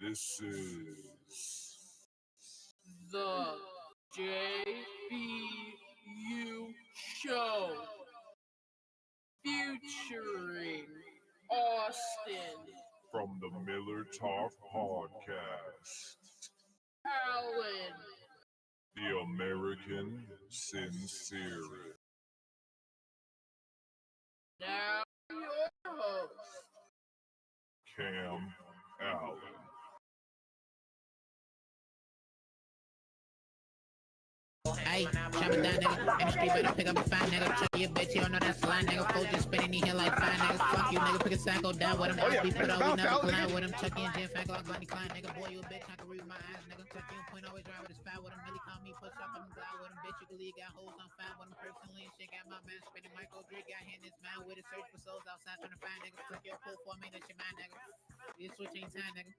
This is the JBU Show featuring Austin from the Miller Talk Podcast, Allen, the American Sincerity. now your host, Cam Allen. Hey, chop it down, nigga. In the street, better pick up a fine nigga. Chuck your bitch, you don't know that's a line, nigga. Fool just spinning these here like fine niggas. Fuck you, nigga. Pick a cycle down with him. Oh, yeah. Be put out, we never collide with him. Chucky and Jim Fango, I'm Bunny Klein, nigga. Boy, you a bitch. I can read my eyes, nigga. Chucky and Point always ride with his fat with him. Really call me push up, I'm glide with him. Bitch, you can leave, got hoes on fire with him. Personally and shit, got my man spinning. Michael Drake got hit in his mind with a search for souls outside trying to find niggas. Click your pull for me, that's your mind, nigga. You switch anytime, nigga.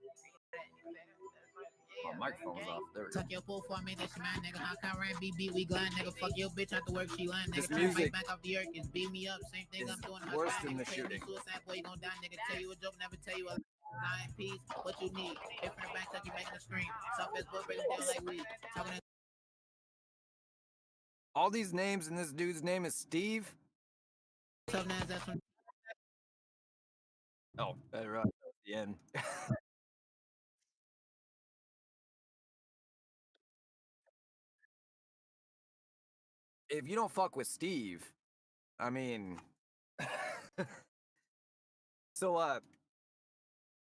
My microphone's off. There we go. Tuck your pull for me, that's your mind, nigga. How can Rand BB, we glide, nigga. Fuck your bitch out the work, she lying, nigga. This music back off the earth, is beat me up. Same thing I'm doing. worse than the shooting. Suicide boy, you gon' die, nigga. Tell you a joke, never tell you a lie in peace. What you need? Hit from the back, tuck you making a scream. Soft as boy, break it down like weed. Talking all these names, and this dude's name is Steve. tough nines, that's when. Oh, right at the end. If you don't fuck with Steve, I mean, so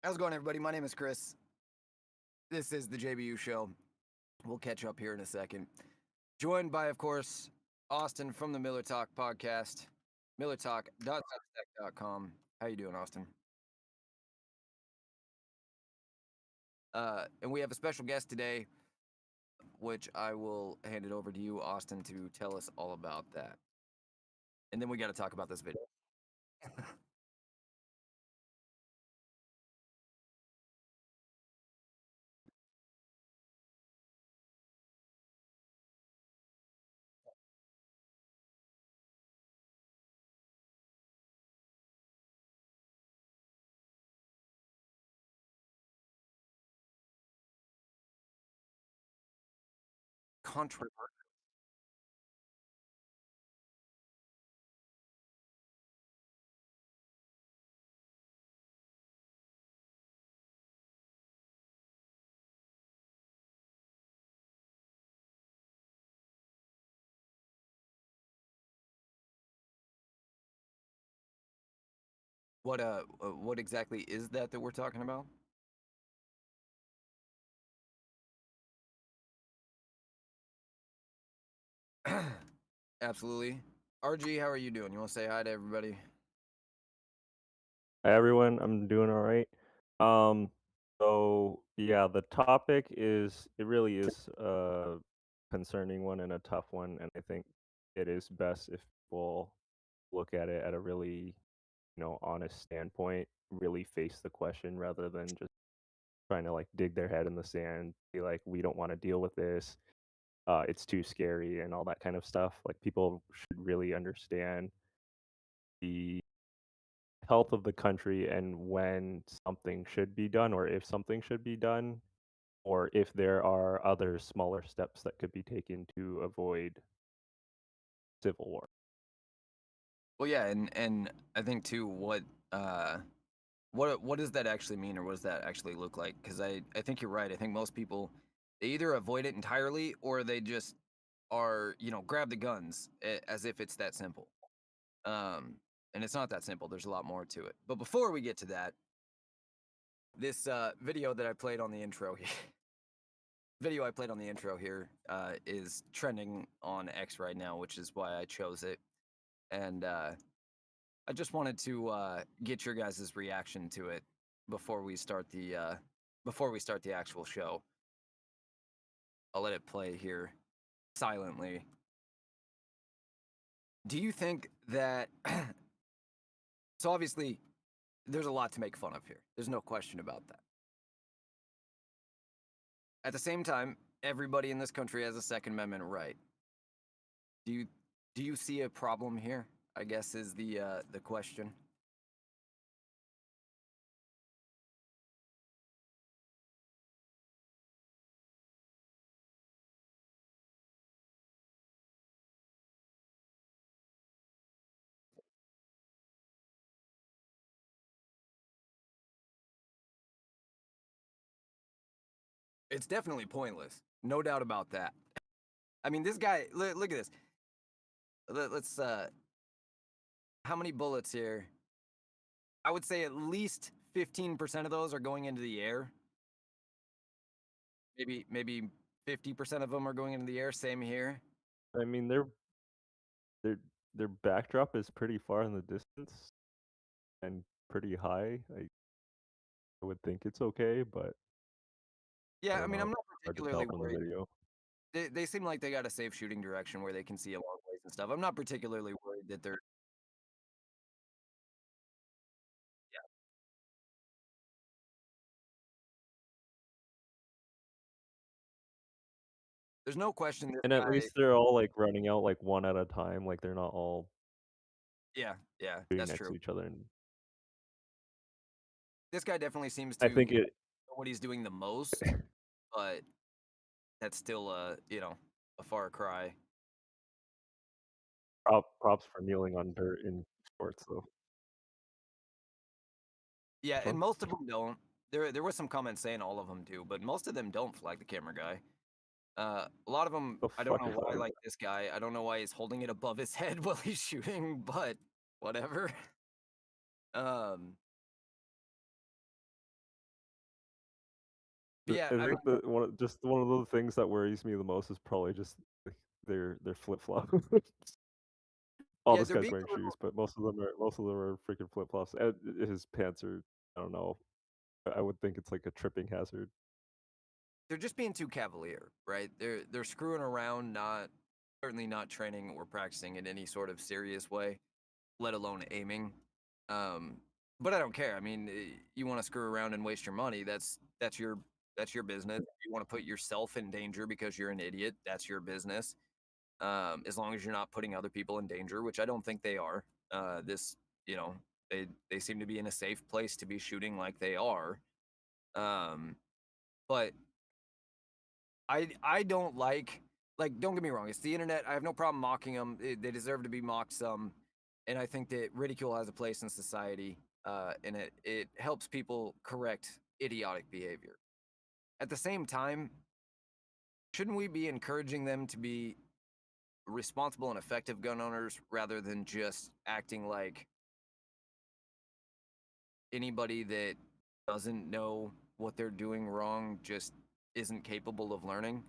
how's it going, everybody? My name is Chris. This is the JBU Show. We'll catch up here in a second. Joined by, of course, Austin from the Miller Talk Podcast, millertalk.substack.com. How you doing, Austin? And we have a special guest today, which I will hand it over to you, Austin, to tell us all about that. And then we got to talk about this video. Controversial. What exactly is that we're talking about? Absolutely. RG, how are you doing? You want to say hi to everybody? Hi everyone, I'm doing all right. So yeah, the topic it really is a concerning one and a tough one, and I think it is best if people look at it at a really, honest standpoint, really face the question rather than just trying to like dig their head in the sand, be like, we don't want to deal with this, it's too scary and all that kind of stuff. Like people should really understand the health of the country and when something should be done or if something should be done or if there are other smaller steps that could be taken to avoid civil war. Well, yeah, and I think too, what does that actually mean, or what does that actually look like? Because I think you're right. I think most people, they either avoid it entirely or they just are, grab the guns as if it's that simple. And it's not that simple. There's a lot more to it. But before we get to that, this video that I played on the intro here, is trending on X right now, which is why I chose it. And I just wanted to get your guys' reaction to it before we start the actual show. I'll let it play here silently. Do you think that so obviously there's a lot to make fun of here. There's no question about that. At the same time, everybody in this country has a Second Amendment right. Do you see a problem here? I guess is the question. It's definitely pointless. No doubt about that. I mean, this guy, look at this. Let's, how many bullets here? I would say at least 15% of those are going into the air. Maybe 50% of them are going into the air. Same here. I mean, their their backdrop is pretty far in the distance and pretty high. I would think it's okay, but I Yeah, I don't mean, know. I'm not Hard to tell particularly from the worried. video. They seem like they got a safe shooting direction where they can see a long ways and stuff. I'm not particularly worried that they're. Yeah, there's no question this And at guy. least they're all like running out like one at a time. Like they're not all Yeah, shooting that's next true. to each other. And This guy definitely seems I to think know it what he's doing the most, but that's still a far cry. props for kneeling on dirt in sports though. Yeah, Which and one? most of them don't. There was some comments saying all of them do, but most of them don't flag the camera guy. A lot of them, The I don't fuck know is why, that? like this guy. I don't know why he's holding it above his head while he's shooting, but whatever. Um, but yeah, I I mean, think just one of the things that worries me the most is probably just like, their flip flops. All yeah, this they're guy's being wearing a little, shoes, but most of them are freaking flip flops. His pants are, I don't know. I would think it's like a tripping hazard. they're just being too cavalier, right? They're screwing around, not certainly not training or practicing in any sort of serious way, let alone aiming. Um, but I don't care. I mean, you want to screw around and waste your money, that's your business. If you want to put yourself in danger because you're an idiot, that's your business. As long as you're not putting other people in danger, which I don't think they are. This, you know, they seem to be in a safe place to be shooting like they are. Um, but I don't like don't get me wrong, it's the internet. I have no problem mocking them. They deserve to be mocked some, and I think that ridicule has a place in society, and it helps people correct idiotic behavior. At the same time, shouldn't we be encouraging them to be responsible and effective gun owners rather than just acting like anybody that doesn't know what they're doing wrong just isn't capable of learning?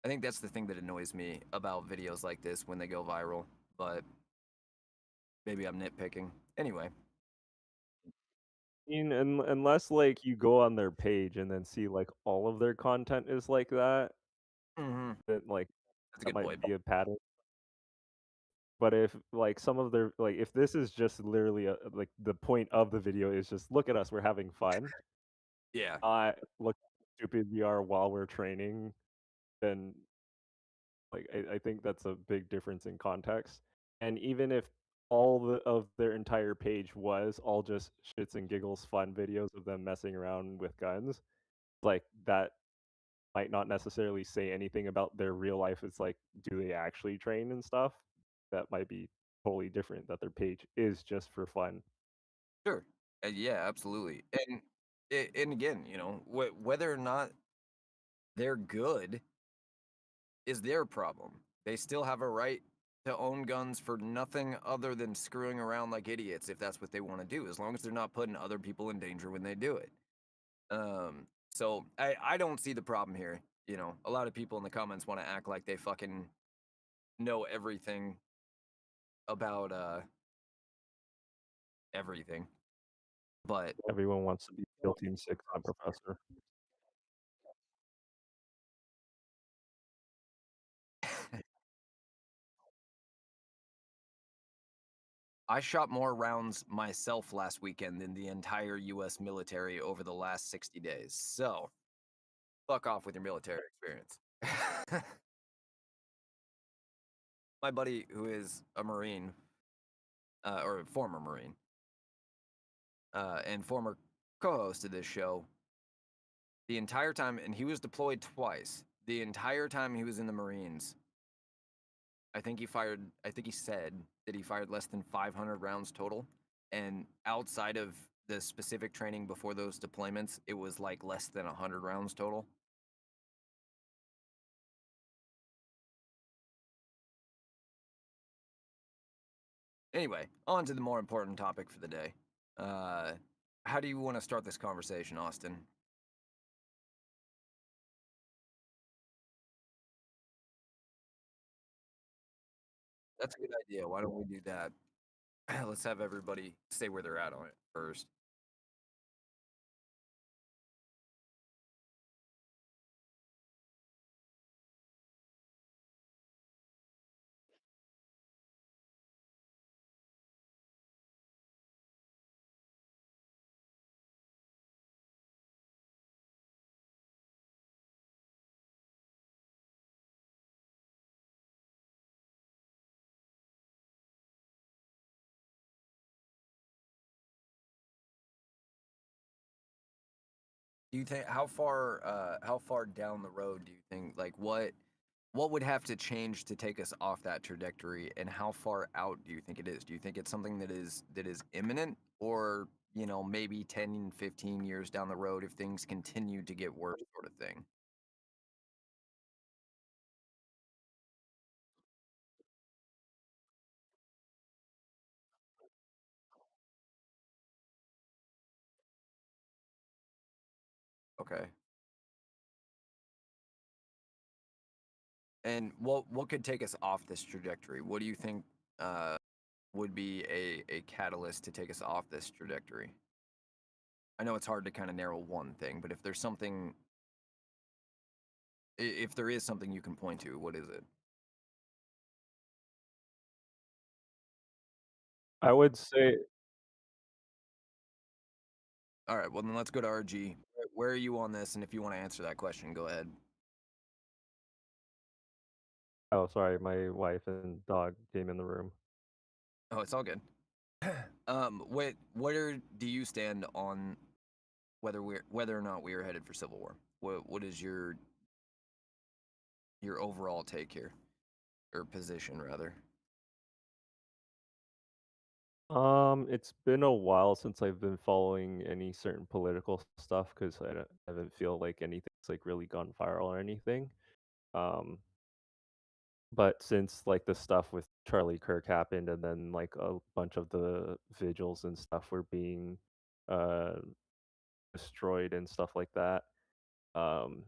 I think that's the thing that annoys me about videos like this when they go viral, but maybe I'm nitpicking. Anyway, I mean, unless like you go on their page and then see like all of their content is like that, hmm then like that's a that good might point. be a pattern. But if like some of their like if this is just literally like the point of the video is just look at us, we're having fun. Yeah, Look how stupid we are while we're training, then like I think that's a big difference in context. And even if of their entire page was all just shits and giggles fun videos of them messing around with guns, like that might not necessarily say anything about their real life. It's like, do they actually train and stuff? That might be totally different. That their page is just for fun. sure. Yeah, absolutely. And again, whether or not they're good is their problem. They still have a right to own guns for nothing other than screwing around like idiots if that's what they want to do, as long as they're not putting other people in danger when they do it. So I don't see the problem here. A lot of people in the comments want to act like they fucking know everything about everything. But Everyone wants to be SEAL Team 6 and a professor. I shot more rounds myself last weekend than the entire US military over the last 60 days. So fuck off with your military experience. My buddy, who is a Marine, or a former Marine, and former co-host of this show, the entire time, and he was deployed twice. The entire time he was in the Marines, I think he said that he fired less than 500 rounds total. And outside of the specific training before those deployments, it was like less than 100 rounds total. Anyway, on to the more important topic for the day. How do you want to start this conversation, Austin? That's a good idea. Why don't we do that? Let's have everybody say where they're at on it first. Do you think how far down the road do you think, like, what would have to change to take us off that trajectory, and how far out do you think it is? Do you think it's something that is imminent, or maybe 10, 15 years down the road if things continue to get worse, sort of thing? Okay. And what could take us off this trajectory? What do you think uh, would be a catalyst to take us off this trajectory? I know it's hard to kind of narrow one thing, but if there's something, if there is something you can point to, what is it? I would say, All right, well then let's go to RG. Where are you on this? And if you want to answer that question, go ahead. oh, sorry, my wife and dog came in the room. Oh, it's all good. Where do you stand on whether or not we are headed for civil war? What is your overall take here, or position rather? It's been a while since I've been following any certain political stuff because I haven't feel like anything's like really gone viral or anything. Um, but since like the stuff with Charlie Kirk happened, and then like a bunch of the vigils and stuff were being uh destroyed and stuff like that, um,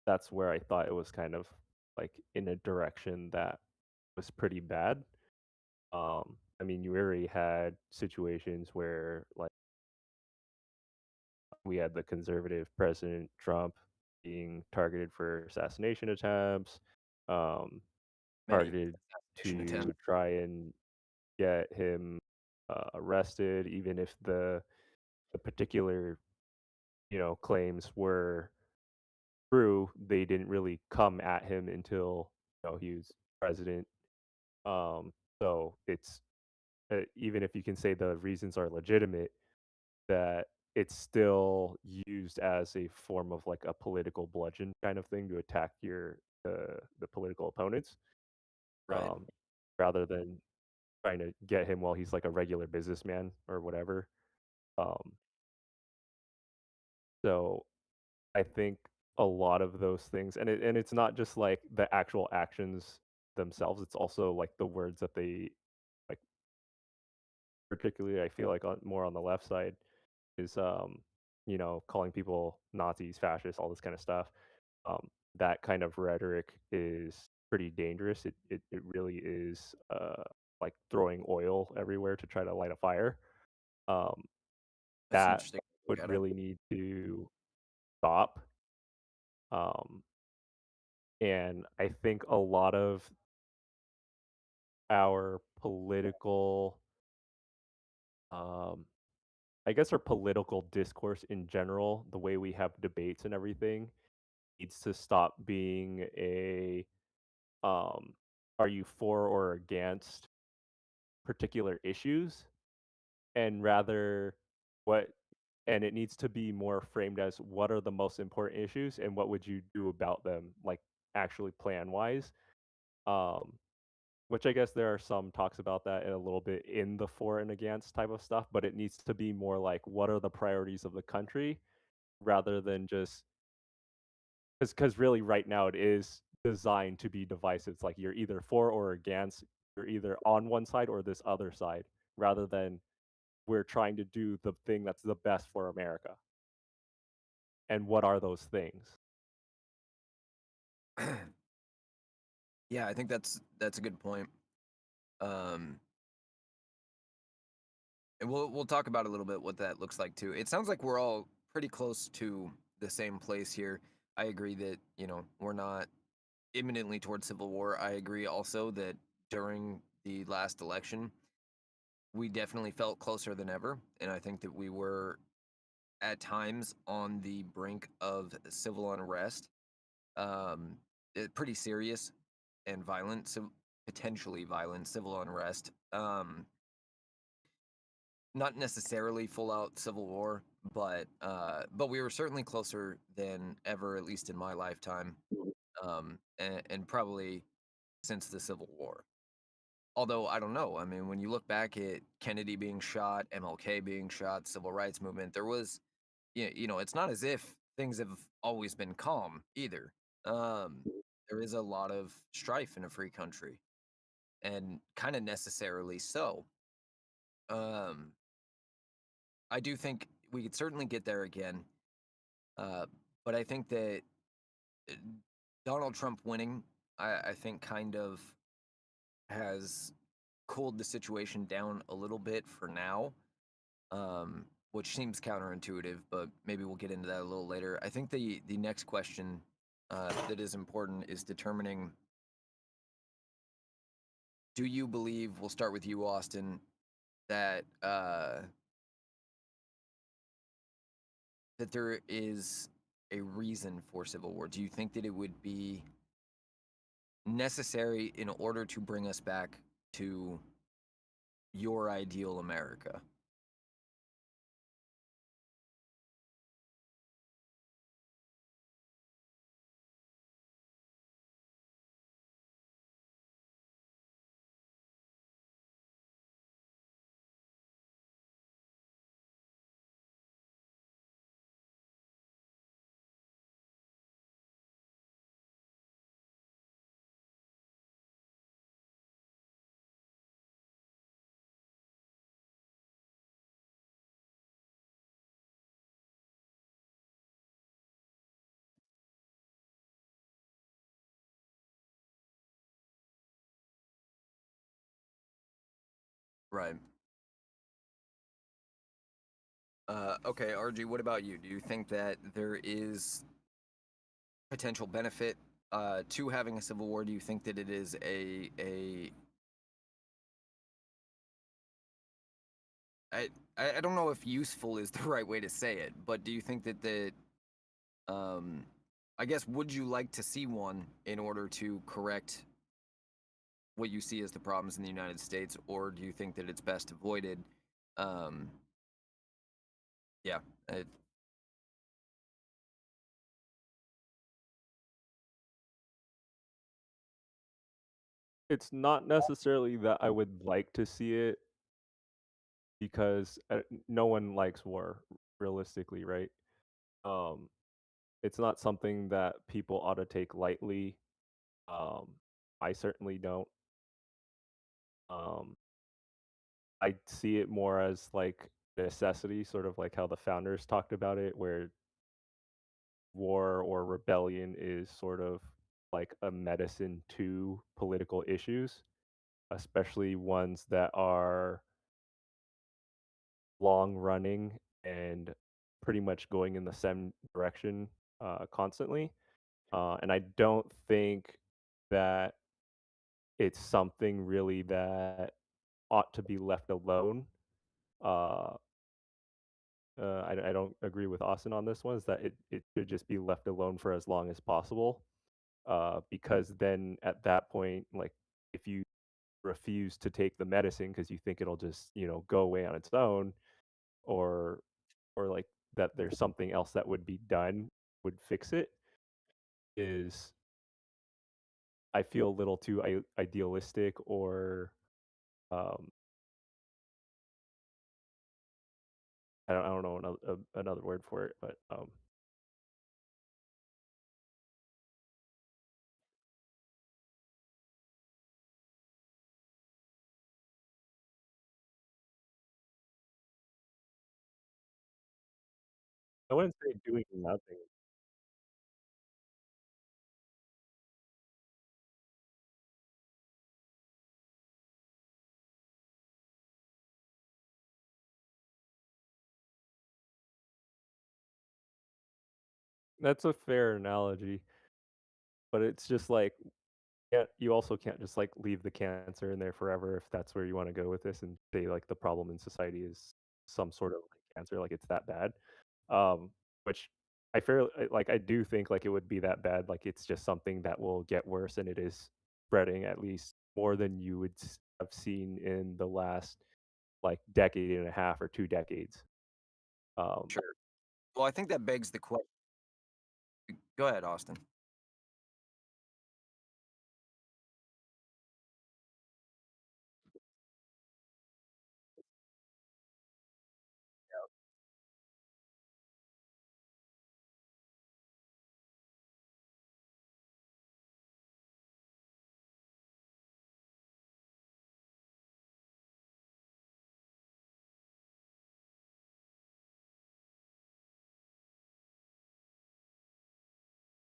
that's where I thought it was kind of like in a direction that was pretty bad. I mean, you already had situations where like we had the conservative President Trump being targeted for assassination attempts, um, Many targeted assassination attempts. to try and get him arrested, even if the particular claims were true. They didn't really come at him until he was president. So it's even if you can say the reasons are legitimate, that it's still used as a form of like a political bludgeon kind of thing to attack the political opponents, Right. um, rather than trying to get him while he's like a regular businessman or whatever. Um, so I think a lot of those things, and it's not just like the actual actions themselves; it's also like the words that they like. Particularly, I feel like more on the left side is calling people Nazis, fascists, all this kind of stuff. That kind of rhetoric is pretty dangerous. It really is like throwing oil everywhere to try to light a fire. Um, That's an that interesting look would at it. really need to stop. Um, and I think a lot of our political, um, I guess our political discourse in general, the way we have debates and everything, needs to stop being a um, are you for or against particular issues, and rather what and it needs to be more framed as what are the most important issues and what would you do about them, like actually plan wise. um, which I guess there are some talks about that in a little bit in the for and against type of stuff, but it needs to be more like what are the priorities of the country rather than just because really right now it is designed to be divisive. It's like you're either for or against, you're either on one side or this other side, rather than we're trying to do the thing that's the best for America. And what are those things? Yeah, I think that's a good point. Um, and we'll talk about a little bit what that looks like too. It sounds like we're all pretty close to the same place here. I agree that, we're not imminently towards civil war. I agree also that during the last election, we definitely felt closer than ever, and I think that we were at times on the brink of civil unrest. Um, Pretty serious and violent, potentially violent civil unrest. Not necessarily full out civil war, but we were certainly closer than ever, at least in my lifetime, and probably since the Civil War. Although I don't know. I mean, when you look back at Kennedy being shot, MLK being shot, civil rights movement, there was, it's not as if things have always been calm either. Um, there is a lot of strife in a free country, and kind of necessarily so. Um, I do think we could certainly get there again, uh, but I think that uh, Donald Trump winning, I think, kind of has cooled the situation down a little bit for now, which seems counterintuitive, but maybe we'll get into that a little later. I think the next question that is important is determining: do you believe? We'll start with you, Austin. That there is a reason for civil war. Do you think that it would be necessary in order to bring us back to your ideal America? Right. Okay, RG, what about you? Do you think that there is potential benefit to having a civil war? Do you think that it is I, I don't know if useful is the right way to say it, but do you think that um, I guess, would you like to see one in order to correct what you see as the problems in the United States, or do you think that it's best avoided? Um, yeah, it, It's not necessarily that I would like to see it because no one likes war realistically, right? Um, it's not something that people ought to take lightly. Um, I certainly don't. Um, I see it more as like necessity, sort of like how the founders talked about it, where war or rebellion is sort of like a medicine to political issues, especially ones that are long running and pretty much going in the same direction constantly. And I don't think that it's something really that ought to be left alone. Uh, I don't agree with Austin on this one. Is that it should just be left alone for as long as possible, because then at that point, like if you refuse to take the medicine because you think it'll just go away on its own, or like that there's something else that would be done would fix it, is I feel a little too idealistic or um, I don't know another word for it, but I wouldn't say doing nothing. That's a fair analogy, but it's just like you also can't just like leave the cancer in there forever if that's where you want to go with this and say like the problem in society is some sort of like cancer, like it's that bad. Um, which like I do think like it would be that bad, like it's just something that will get worse and it is spreading at least more than you would have seen in the last like decade and a half or 2 decades. Um, Sure. Well, I think that begs the question. Go ahead, Austin.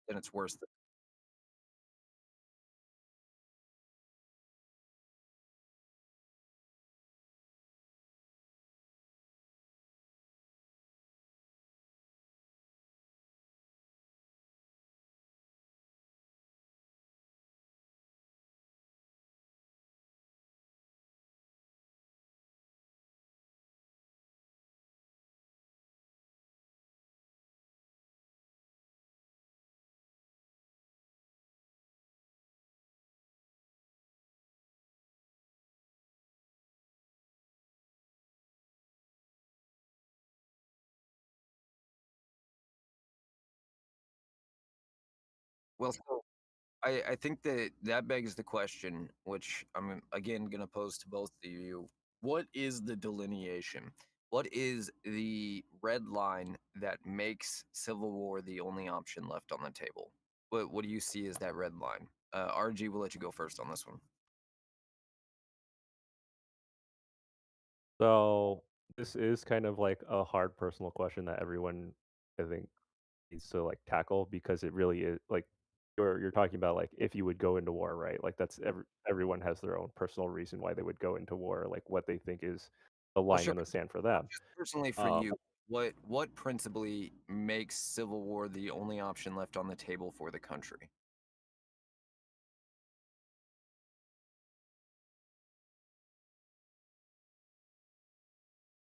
Then it's worse. Well, so I think that that begs the question, which I'm again going to pose to both of you. What is the delineation? What is the red line that makes civil war the only option left on the table? What do you see as that red line? RG, we'll let you go first on this one. so this is kind of like a hard personal question that everyone I think needs to like tackle because it really is like you're talking about like if you would go into war, right? Like that's everyone has their own personal reason why they would go into war, like what they think is the Well, line sure. in the sand for them. Just personally for Um, you, what principally makes civil war the only option left on the table for the country?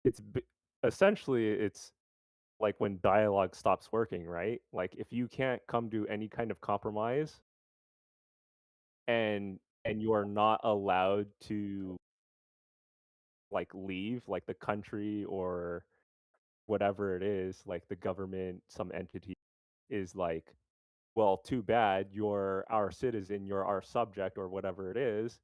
it's essentially it's like when dialogue stops working, right? Like if you can't come to any kind of compromise and you are not allowed to like leave like the country or whatever it is, like the government, some entity is like, well, too bad, you're our citizen, you're our subject or whatever it is.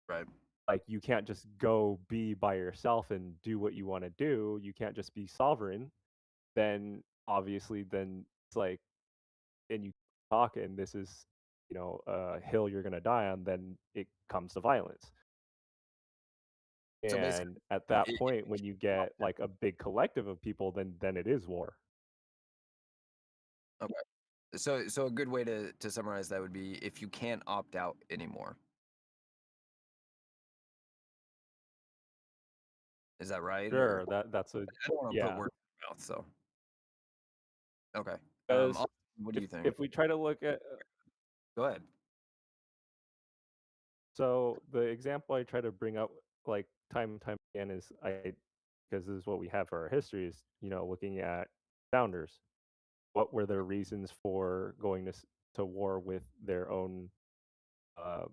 Right. Like you can't just go be by yourself and do what you want to do. You can't just be sovereign. Then obviously then it's like and you talk and this is a hill you're going to die on, then it comes to violence. So basically, And at that it, point when you get like a big collective of people, then it is war. okay. So a good way to summarize that would be if you can't opt out anymore. Is that right? Or Sure, that's a I don't want to put yeah. words in your mouth. So okay. Because Austin, what do you think? if we try to look at Go ahead. so the example I try to bring up like time and time again is I because this is what we have for our history is looking at founders. What were their reasons for going to war with their own uh,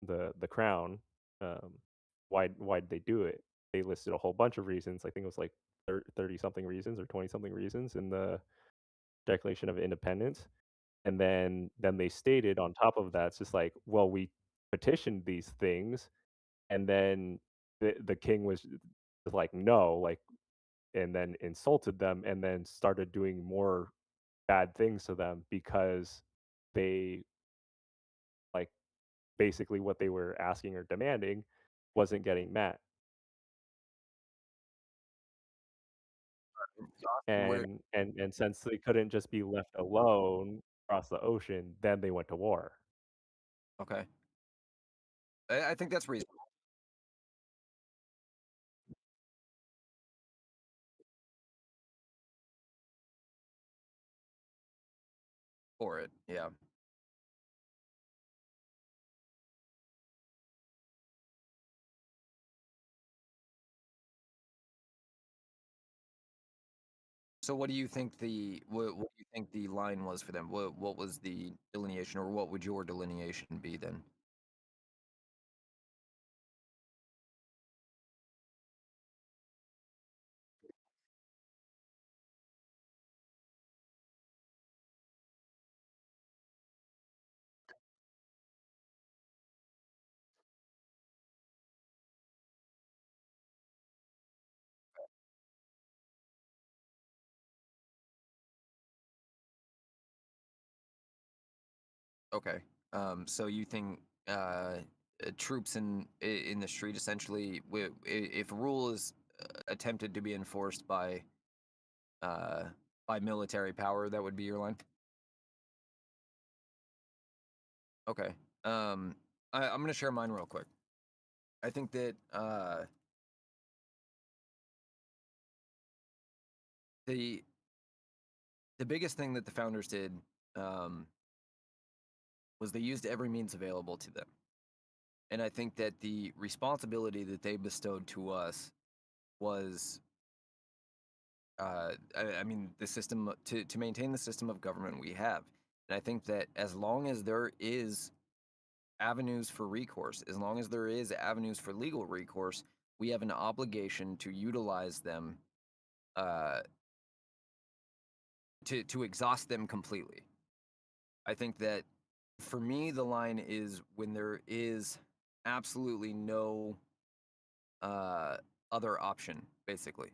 the crown? Um, why did they do it? They listed a whole bunch of reasons. I think it was like 30 something reasons or 20 something reasons in the Declaration of Independence. And then they stated on top of that, it's just like, well, we petitioned these things, and then the king was like, no, like, and then insulted them, and then started doing more bad things to them because they like basically what they were asking or demanding wasn't getting met. Where And since they couldn't just be left alone across the ocean, then they went to war. okay, I think that's reasonable for it. Yeah. So what do you think what do you think the line was for them? What was the delineation, or what would your delineation be then? Okay. So you think troops in the street essentially, if a rule is attempted to be enforced uh, by military power, that would be your line? Okay. Um, I'm going to share mine real quick. I think that the the biggest thing that the founders did um, was they used every means available to them. And I think that the responsibility that they bestowed to us was, I mean, the system to maintain the system of government we have. And I think that as long as there is avenues for recourse, as long as there is avenues for legal recourse, we have an obligation to utilize them uh, to exhaust them completely. I think that for me, the line is when there is absolutely no uh, other option, basically.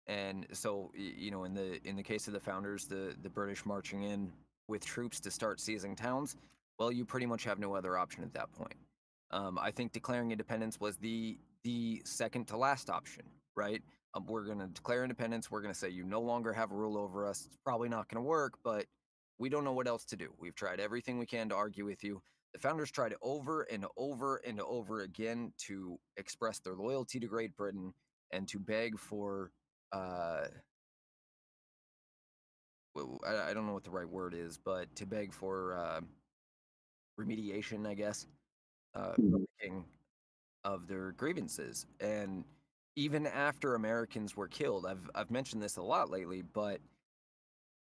And so, you know, in the case of the founders, the British marching in with troops to start seizing towns, well, you pretty much have no other option at that point. I think declaring independence was the second to last option, right? We're going to declare independence. We're going to say you no longer have a rule over us. It's probably not going to work, but we don't know what else to do. We've tried everything we can to argue with you. The founders tried over and over and over again to express their loyalty to Great Britain and to beg for uh, I don't know what the right word is, but to beg for remediation, I guess, from the king of their grievances. And even after Americans were killed, I've mentioned this a lot lately, but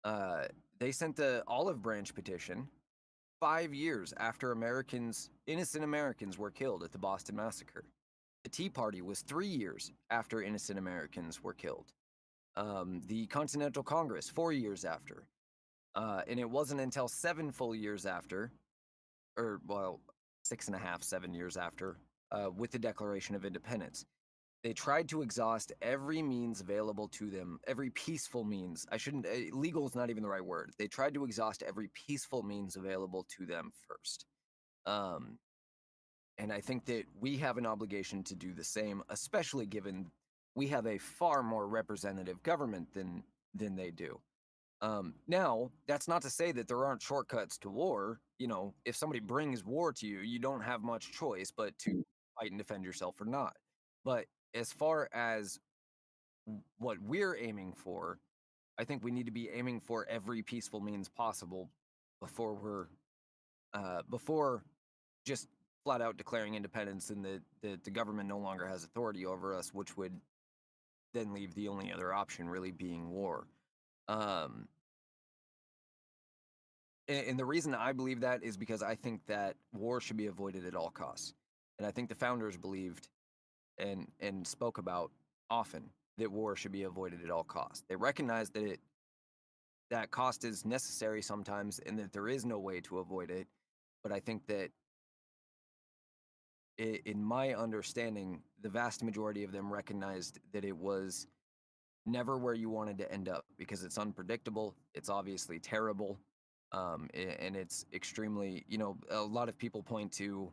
uh, they sent the olive branch petition 5 years after innocent Americans were killed at the Boston Massacre. The Tea Party was 3 years after innocent Americans were killed. The Continental Congress 4 years after. And it wasn't until 7 full years after, or well, 6.5, 7 years after, with the Declaration of Independence. They tried to exhaust every means available to them, every peaceful means. I shouldn't, legal is not even the right word. They tried to exhaust every peaceful means available to them first. Um, and I think that we have an obligation to do the same, especially given we have a far more representative government than they do. Now, that's not to say that there aren't shortcuts to war. You know, if somebody brings war to you, you don't have much choice but to fight and defend yourself or not. But as far as what we're aiming for, I think we need to be aiming for every peaceful means possible before before just flat out declaring independence and the government no longer has authority over us, which would then leave the only other option really being war. Um, and the reason I believe that is because I think that war should be avoided at all costs. And I think the founders believed and spoke about often that war should be avoided at all costs. They recognized that that cost is necessary sometimes and that there is no way to avoid it. But I think that in my understanding, the vast majority of them recognized that it was never where you wanted to end up because it's unpredictable. It's obviously terrible. And it's extremely, a lot of people point to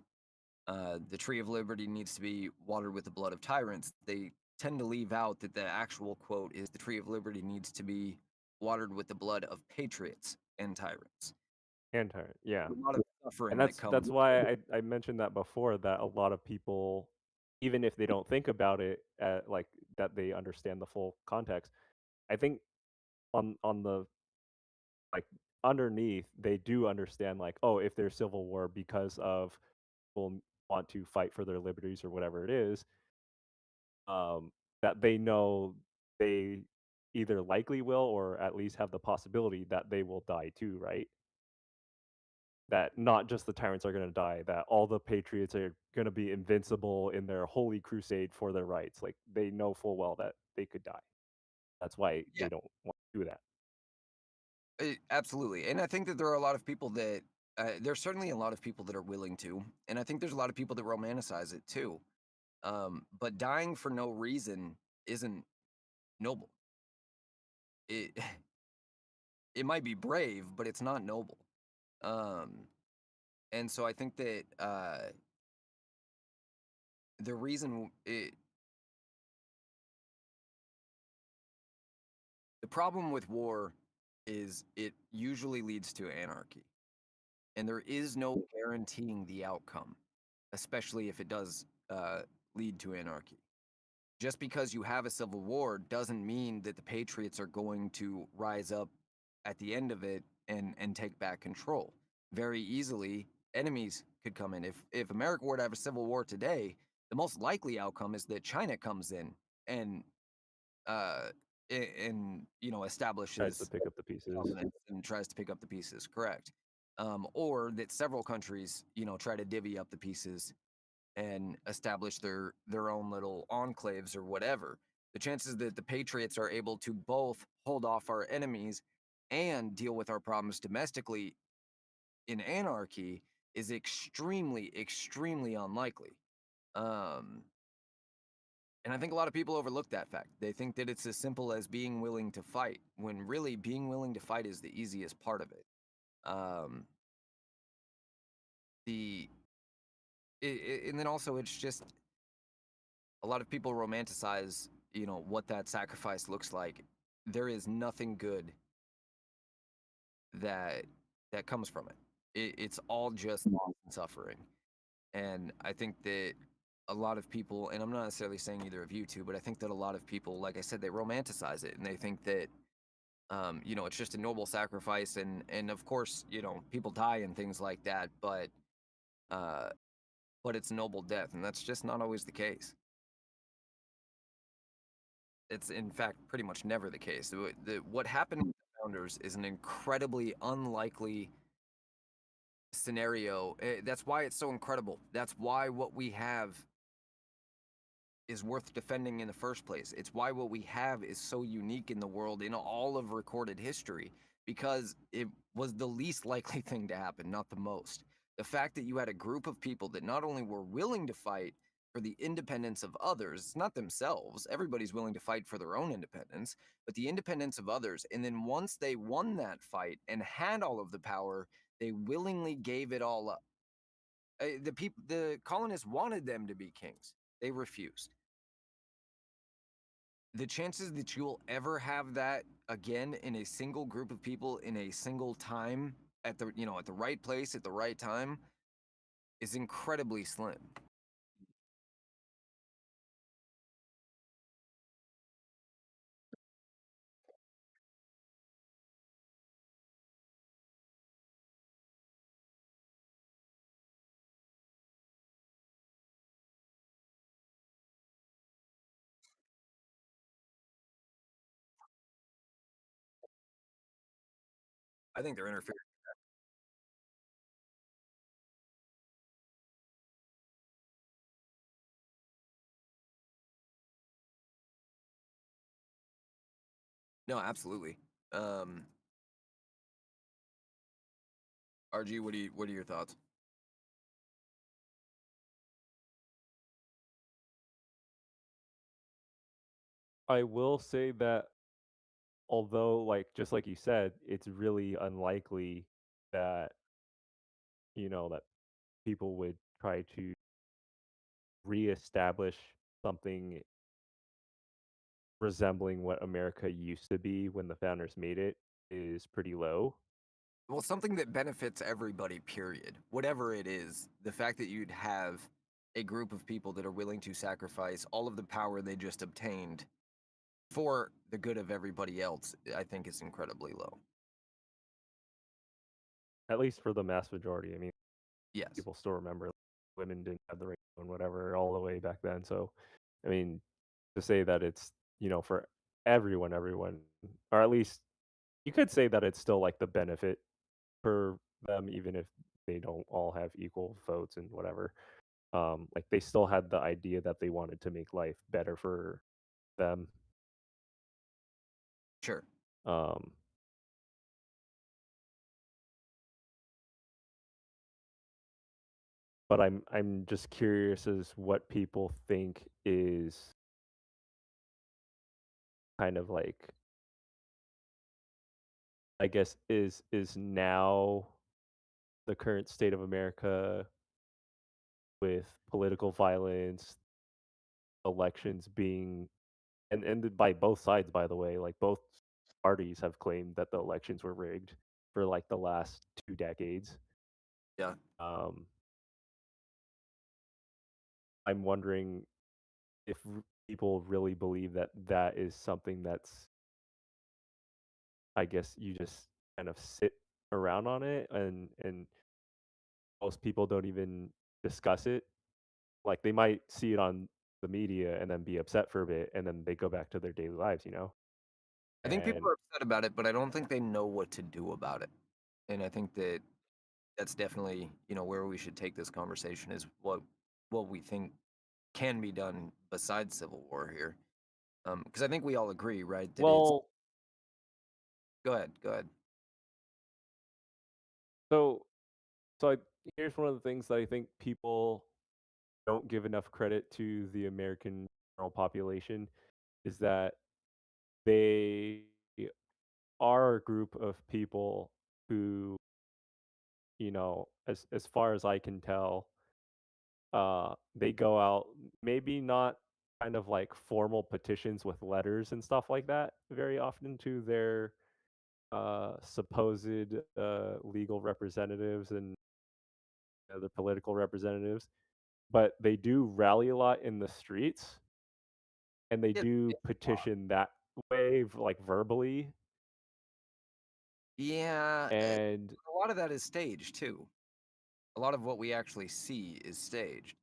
the Tree of Liberty needs to be watered with the blood of tyrants. They tend to leave out that the actual quote is the Tree of Liberty needs to be watered with the blood of patriots and tyrants. Anti, yeah. A lot of suffering And that that's comes. why I mentioned that before, that a lot of people, even if they don't think about it, like that they understand the full context. I think on the like underneath, they do understand, like, oh, if there's civil war because of people want to fight for their liberties or whatever it is, that they know they either likely will or at least have the possibility that they will die too, right? That not just the tyrants are going to die, that all the patriots are going to be invincible in their holy crusade for their rights. Like, they know full well that they could die. That's why Yeah, they don't want to do that. absolutely. And I think that there are a lot of people that, there's certainly a lot of people that are willing to. And I think there's a lot of people that romanticize it too. But dying for no reason isn't noble. It, it might be brave, but it's not noble. Um, and so I think that the reason the problem with war is it usually leads to anarchy, and there is no guaranteeing the outcome, especially if it does lead to anarchy. Just because you have a civil war doesn't mean that the patriots are going to rise up at the end of it and take back control. Very easily, enemies could come in. If America were to have a civil war today, the most likely outcome is that China comes in and uh Tries to establishes pick up the pieces. dominance and tries to pick up the pieces. Correct. Or that several countries try to divvy up the pieces and establish their own little enclaves or whatever. The chances that the patriots are able to both hold off our enemies and deal with our problems domestically in anarchy is extremely, extremely unlikely. Um, and I think a lot of people overlook that fact. They think that it's as simple as being willing to fight, when really being willing to fight is the easiest part of it. Um, the and then also it's just a lot of people romanticize, what that sacrifice looks like. There is nothing good that comes from it. It's all just loss and suffering. And I think that a lot of people, and I'm not necessarily saying either of you two, but I think that a lot of people, like I said, they romanticize it and they think that it's just a noble sacrifice, and of course, people die and things like that, uh, but it's a noble death, and that's just not always the case. It's in fact pretty much never the case. What happened with the founders is an incredibly unlikely scenario. That's why it's so incredible. That's why what we have is worth defending in the first place. It's why what we have is so unique in the world in all of recorded history, because it was the least likely thing to happen, not the most. The fact that you had a group of people that not only were willing to fight for the independence of others, not themselves, everybody's willing to fight for their own independence, but the independence of others. And then once they won that fight and had all of the power, they willingly gave it all up. The colonists wanted them to be kings. They refused. The chances that you'll ever have that again in a single group of people in a single time at the right place at the right time is incredibly slim. I think they're interfering. No, absolutely. Um, RG, what are your thoughts? I will say that although, like, just like you said, it's really unlikely that, that people would try to reestablish something resembling what America used to be when the founders made it is pretty low. Well, something that benefits everybody, period. Whatever it is, the fact that you'd have a group of people that are willing to sacrifice all of the power they just obtained for the good of everybody else, I think is incredibly low. At least for the mass majority. I mean, Yes. people still remember women didn't have the right and whatever all the way back then. So, I mean, to say that it's, for everyone, or at least you could say that it's still like the benefit for them, even if they don't all have equal votes and whatever. Like they still had the idea that they wanted to make life better for them. Sure. Um, but I'm just curious as what people think is kind of like, I guess, is now the current state of America with political violence, elections being, and by both sides, by the way, like both parties have claimed that the elections were rigged for like the last 2 decades. Yeah. I'm wondering if people really believe that that is something that's, I guess, you just kind of sit around on it, and most people don't even discuss it. Like they might see it on the media and then be upset for a bit, and then they go back to their daily lives. I think people And are upset about it, but I don't think they know what to do about it. And I think that that's definitely, where we should take this conversation is what we think can be done besides civil war here. Because I think we all agree, right, that it's. well, Go ahead, go ahead. so here's one of the things that I think people don't give enough credit to the American general population is that they are a group of people who, as far as I can tell, they go out, maybe not kind of like formal petitions with letters and stuff like that very often to their supposed legal representatives and other political representatives, but they do rally a lot in the streets, and they Yeah, do petition that way, like verbally. yeah, And a lot of that is staged too. A lot of what we actually see is staged.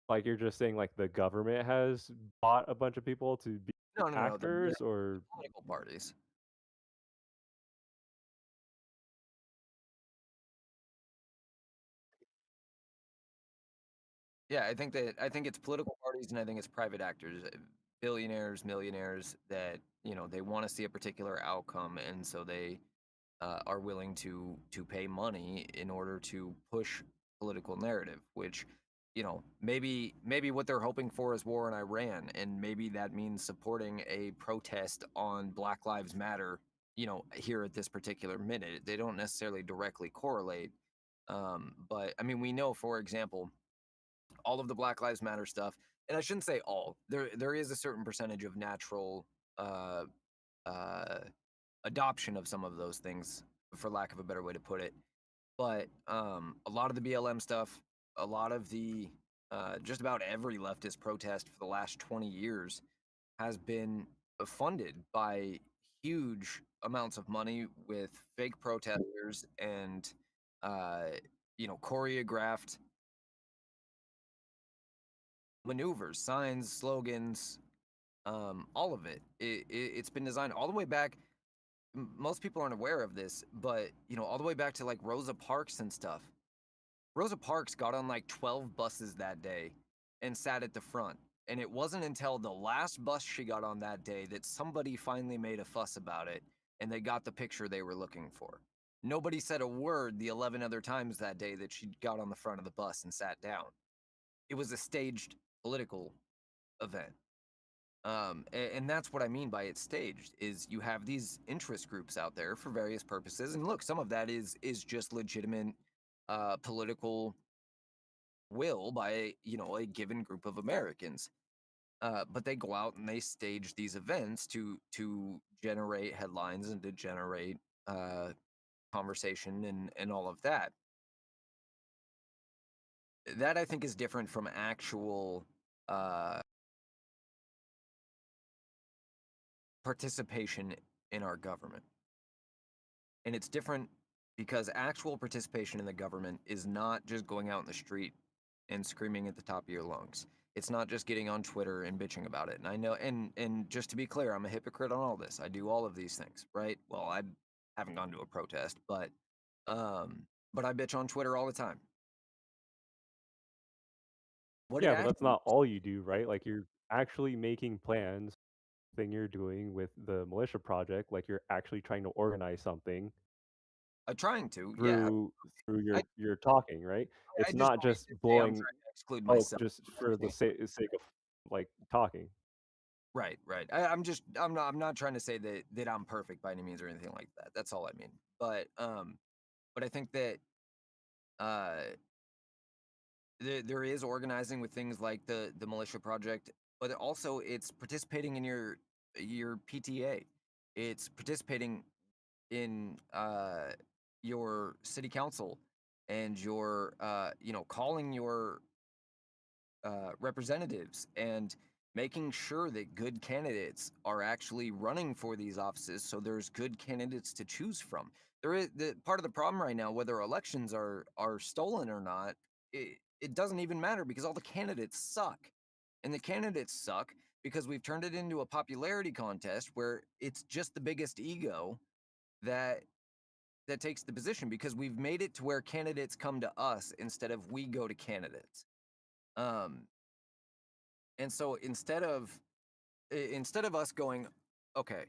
like you're just saying, like the government has bought a bunch of people to be No, no, no. actors, or Political parties. Yeah, I think it's political parties and I think it's private actors, billionaires, millionaires that they want to see a particular outcome, and so they are willing to pay money in order to push political narrative. Which maybe what they're hoping for is war in Iran, and maybe that means supporting a protest on Black Lives Matter. Here at this particular minute, they don't necessarily directly correlate. But I mean, we know, for example, all of the Black Lives Matter stuff, and I shouldn't say all. There is a certain percentage of natural uh, uh, adoption of some of those things, for lack of a better way to put it. But a lot of the BLM stuff, a lot of the just about every leftist protest for the last 20 years has been funded by huge amounts of money with fake protesters and uh, choreographed maneuvers, signs, slogans, all of it. It's been designed all the way back. Most people aren't aware of this, but all the way back to like Rosa Parks and stuff. Rosa Parks got on like 12 buses that day and sat at the front. And it wasn't until the last bus she got on that day that somebody finally made a fuss about it and they got the picture they were looking for. Nobody said a word the 11 other times that day that she got on the front of the bus and sat down. It was a staged political event. And that's what I mean by it's staged, is you have these interest groups out there for various purposes. And look, some of that is just legitimate political will by, a given group of Americans. But they go out and they stage these events to generate headlines and to generate conversation and all of that. That I think is different from actual participation in our government. And it's different because actual participation in the government is not just going out in the street and screaming at the top of your lungs. It's not just getting on Twitter and bitching about it. And I know, and just to be clear, I'm a hypocrite on all this. I do all of these things, right? Well, I haven't gone to a protest, but I bitch on Twitter all the time. What it Yeah, but that's actually not all you do, right? Like you're actually making plans. Thing you're doing with the militia project, like you're actually trying to organize something trying to, yeah. through I your talking, right? I It's just not always just did say I'm blowing trying to exclude smoke myself just from for the everything. sake of like talking. Right, right. I'm not trying to say that I'm perfect by any means or anything like that. That's all I mean. But I think that uh there is organizing with things like the militia project, but also it's participating in your PTA. It's participating in your city council and your calling your representatives and making sure that good candidates are actually running for these offices so there's good candidates to choose from. There is the part of the problem right now, whether elections are stolen or not, it doesn't even matter because all the candidates suck. And the candidates suck because we've turned it into a popularity contest where it's just the biggest ego that takes the position because we've made it to where candidates come to us instead of we go to candidates. Um, and so instead of us going, okay,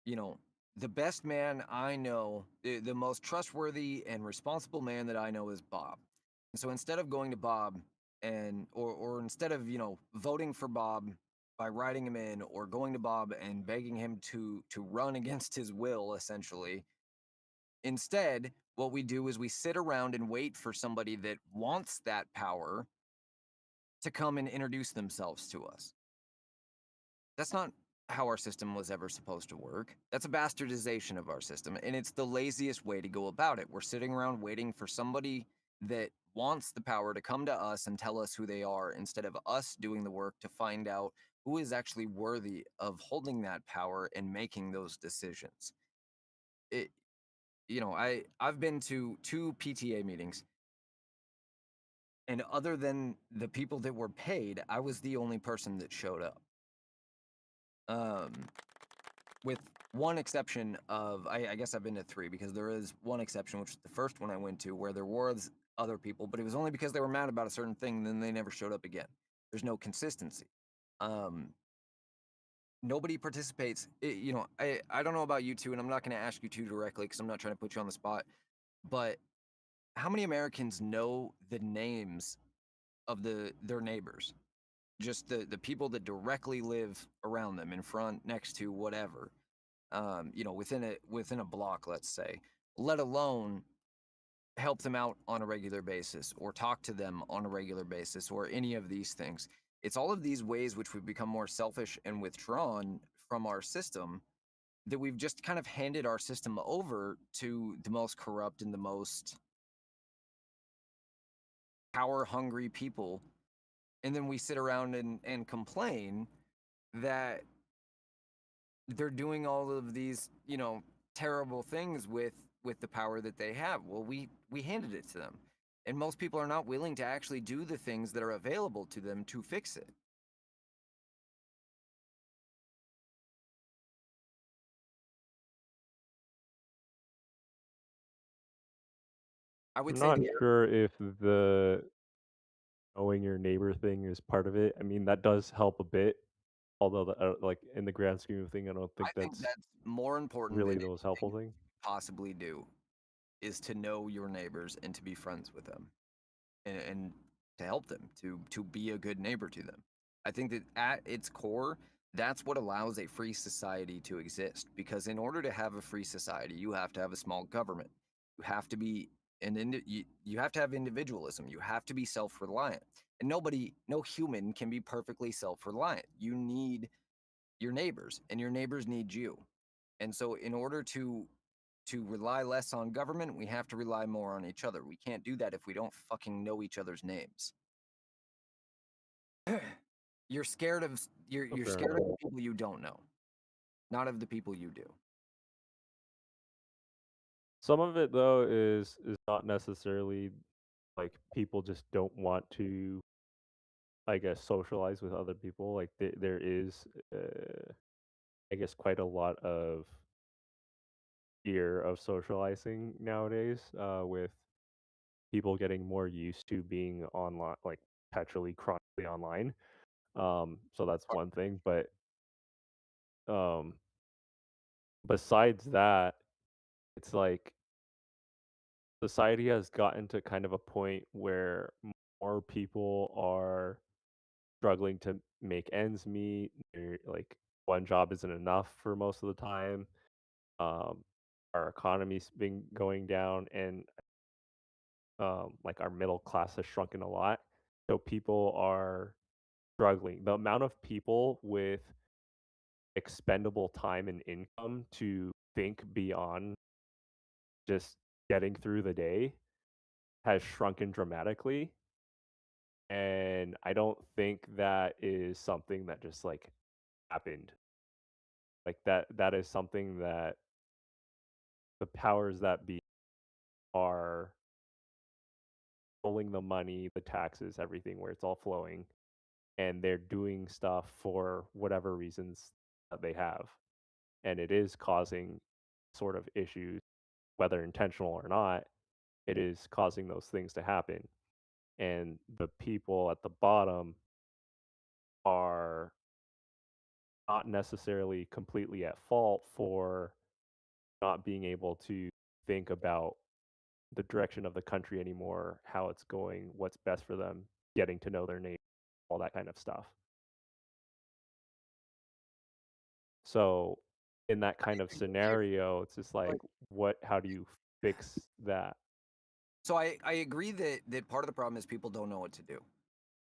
you know, the best man I know, the most trustworthy and responsible man that I know is Bob. And so instead of going to Bob and or instead of, voting for Bob by writing him in or going to Bob and begging him to run against his will essentially, instead what we do is we sit around and wait for somebody that wants that power to come and introduce themselves to us. That's not how our system was ever supposed to work. That's a bastardization of our system, and it's the laziest way to go about it. We're sitting around waiting for somebody that wants the power to come to us and tell us who they are instead of us doing the work to find out who is actually worthy of holding that power and making those decisions. It, I've been to 2 PTA meetings, and other than the people that were paid, I was the only person that showed up. Um, with one exception of, I guess I've been to 3 because there is one exception, which is the first one I went to where there was other people, but it was only because they were mad about a certain thing, and then they never showed up again. There's no consistency. Um, Nobody participates. I don't know about you two, and I'm not going to ask you two directly because I'm not trying to put you on the spot, but how many Americans know the names of their neighbors? Just the people that directly live around them, in front, next to, whatever. Within a block, let's say, let alone help them out on a regular basis or talk to them on a regular basis or any of these things. It's all of these ways which we've become more selfish and withdrawn from our system that we've just kind of handed our system over to the most corrupt and the most power hungry people. And then we sit around and complain that they're doing all of these, terrible things with the power that they have. Well, we handed it to them. And most people are not willing to actually do the things that are available to them to fix it. I would I'm say not the sure if the knowing your neighbor thing is part of it. I mean, that does help a bit. Although, like in the grand scheme of thing, I don't think I think that's that's more important really than the most helpful anything thing. you could possibly do is to know your neighbors and to be friends with them and to help them to be a good neighbor to them. I think that at its core, that's what allows a free society to exist. Because in order to have a free society, you have to have a small government. You have to be you have to have individualism. You have to be self-reliant. And no human can be perfectly self-reliant. You need your neighbors, and your neighbors need you. And so in order to rely less on government, we have to rely more on each other. We can't do that if we don't fucking know each other's names. You're scared of you're Fair scared enough. of the people you don't know, not of the people you do. Some of it though is not necessarily like people just don't want to, I guess, socialize with other people. Like there is, I guess, quite a lot of fear of socializing nowadays, with people getting more used to being online, like perpetually, chronically online. So that's one thing. But um, besides that, it's like society has gotten to kind of a point where more people are struggling to make ends meet. Like one job isn't enough for most of the time. Um, our economy's been going down, and like our middle class has shrunken a lot. So people are struggling. The amount of people with expendable time and income to think beyond just getting through the day has shrunken dramatically. And I don't think that is something that just like happened. Like that is something that the powers that be are pulling the money, the taxes, everything where it's all flowing, and they're doing stuff for whatever reasons that they have. And it is causing sort of issues, whether intentional or not, it is causing those things to happen. And the people at the bottom are not necessarily completely at fault for not being able to think about the direction of the country anymore, how it's going, what's best for them, getting to know their name, all that kind of stuff. So in that kind of scenario, it's just like, how do you fix that? So I agree that part of the problem is people don't know what to do.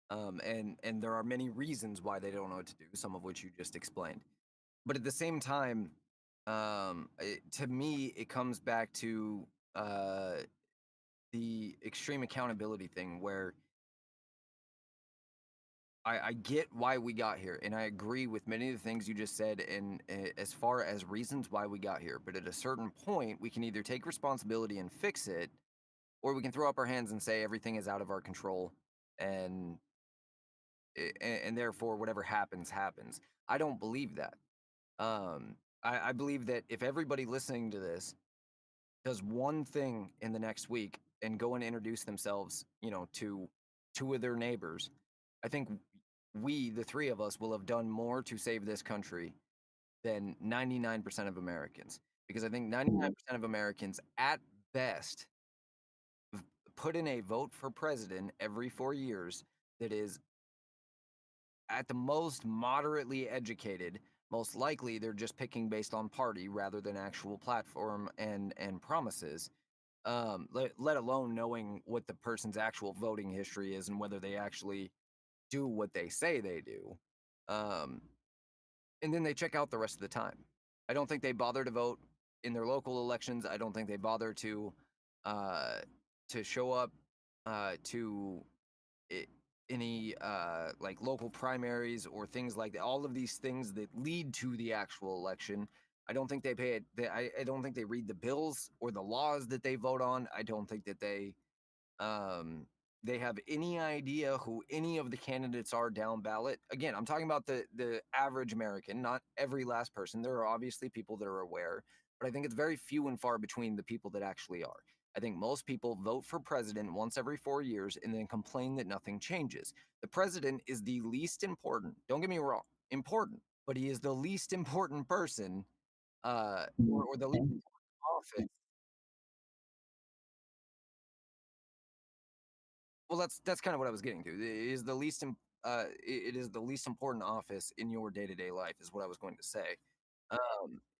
And there are many reasons why they don't know what to do, some of which you just explained. But at the same time, to me, it comes back to the extreme accountability thing where I get why we got here, and I agree with many of the things you just said, and as far as reasons why we got here. But at a certain point, we can either take responsibility and fix it, or we can throw up our hands and say everything is out of our control, and and therefore whatever happens happens. I don't believe that. I believe that if everybody listening to this does one thing in the next week and go and introduce themselves, to two of their neighbors, I think we, the three of us, will have done more to save this country than 99% of Americans. Because I think 99% of Americans, at best, put in a vote for president every 4 years that is at the most moderately educated. Most likely they're just picking based on party rather than actual platform and promises. Let alone knowing what the person's actual voting history is and whether they actually do what they say they do. Um, and then they check out the rest of the time. I don't think they bother to vote in their local elections. I don't think they bother uh, to show up to any like local primaries or things like that. All of these things that lead to the actual election. I don't think they pay it. I don't think they read the bills or the laws that they vote on. I don't think that um, they have any idea who any of the candidates are down ballot. Again, I'm talking about the average American, not every last person. There are obviously people that are aware, but I think it's very few and far between the people that actually are. I think most people vote for president once every 4 years and then complain that nothing changes. The president is the least important. Don't get me wrong, important, but he is the least important person, or the least important office. Well, that's kind of what I was getting to. It is the least it is the least important office in your day-to-day life is what I was going to say.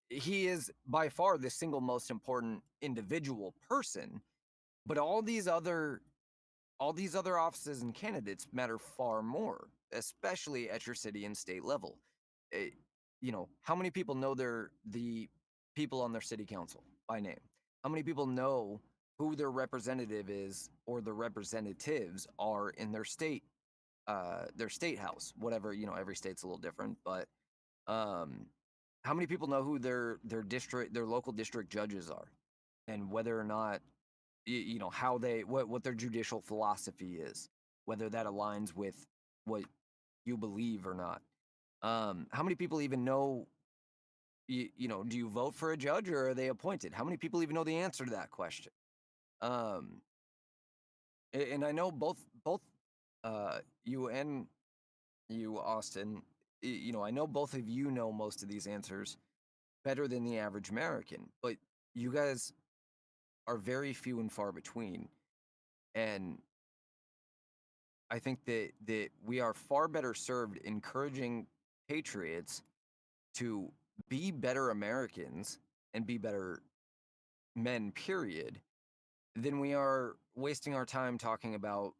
He is by far the single most important individual person, but all these other offices and candidates matter far more, especially at your city and state level. Eh, how many people know the people on their city council by name? How many people know who their representative is or the representatives are in their state house, whatever, every state's a little different, but um how many people know who their local district judges are and whether or not how what their judicial philosophy is, whether that aligns with what you believe or not. How many people even know do you vote for a judge or are they appointed? How many people even know the answer to that question? um and I know both you and you, Austin, I know both of you know most of these answers better than the average American, but you guys are very few and far between. And I think that we are far better served encouraging patriots to be better Americans and be better men, period, than we are wasting our time talking about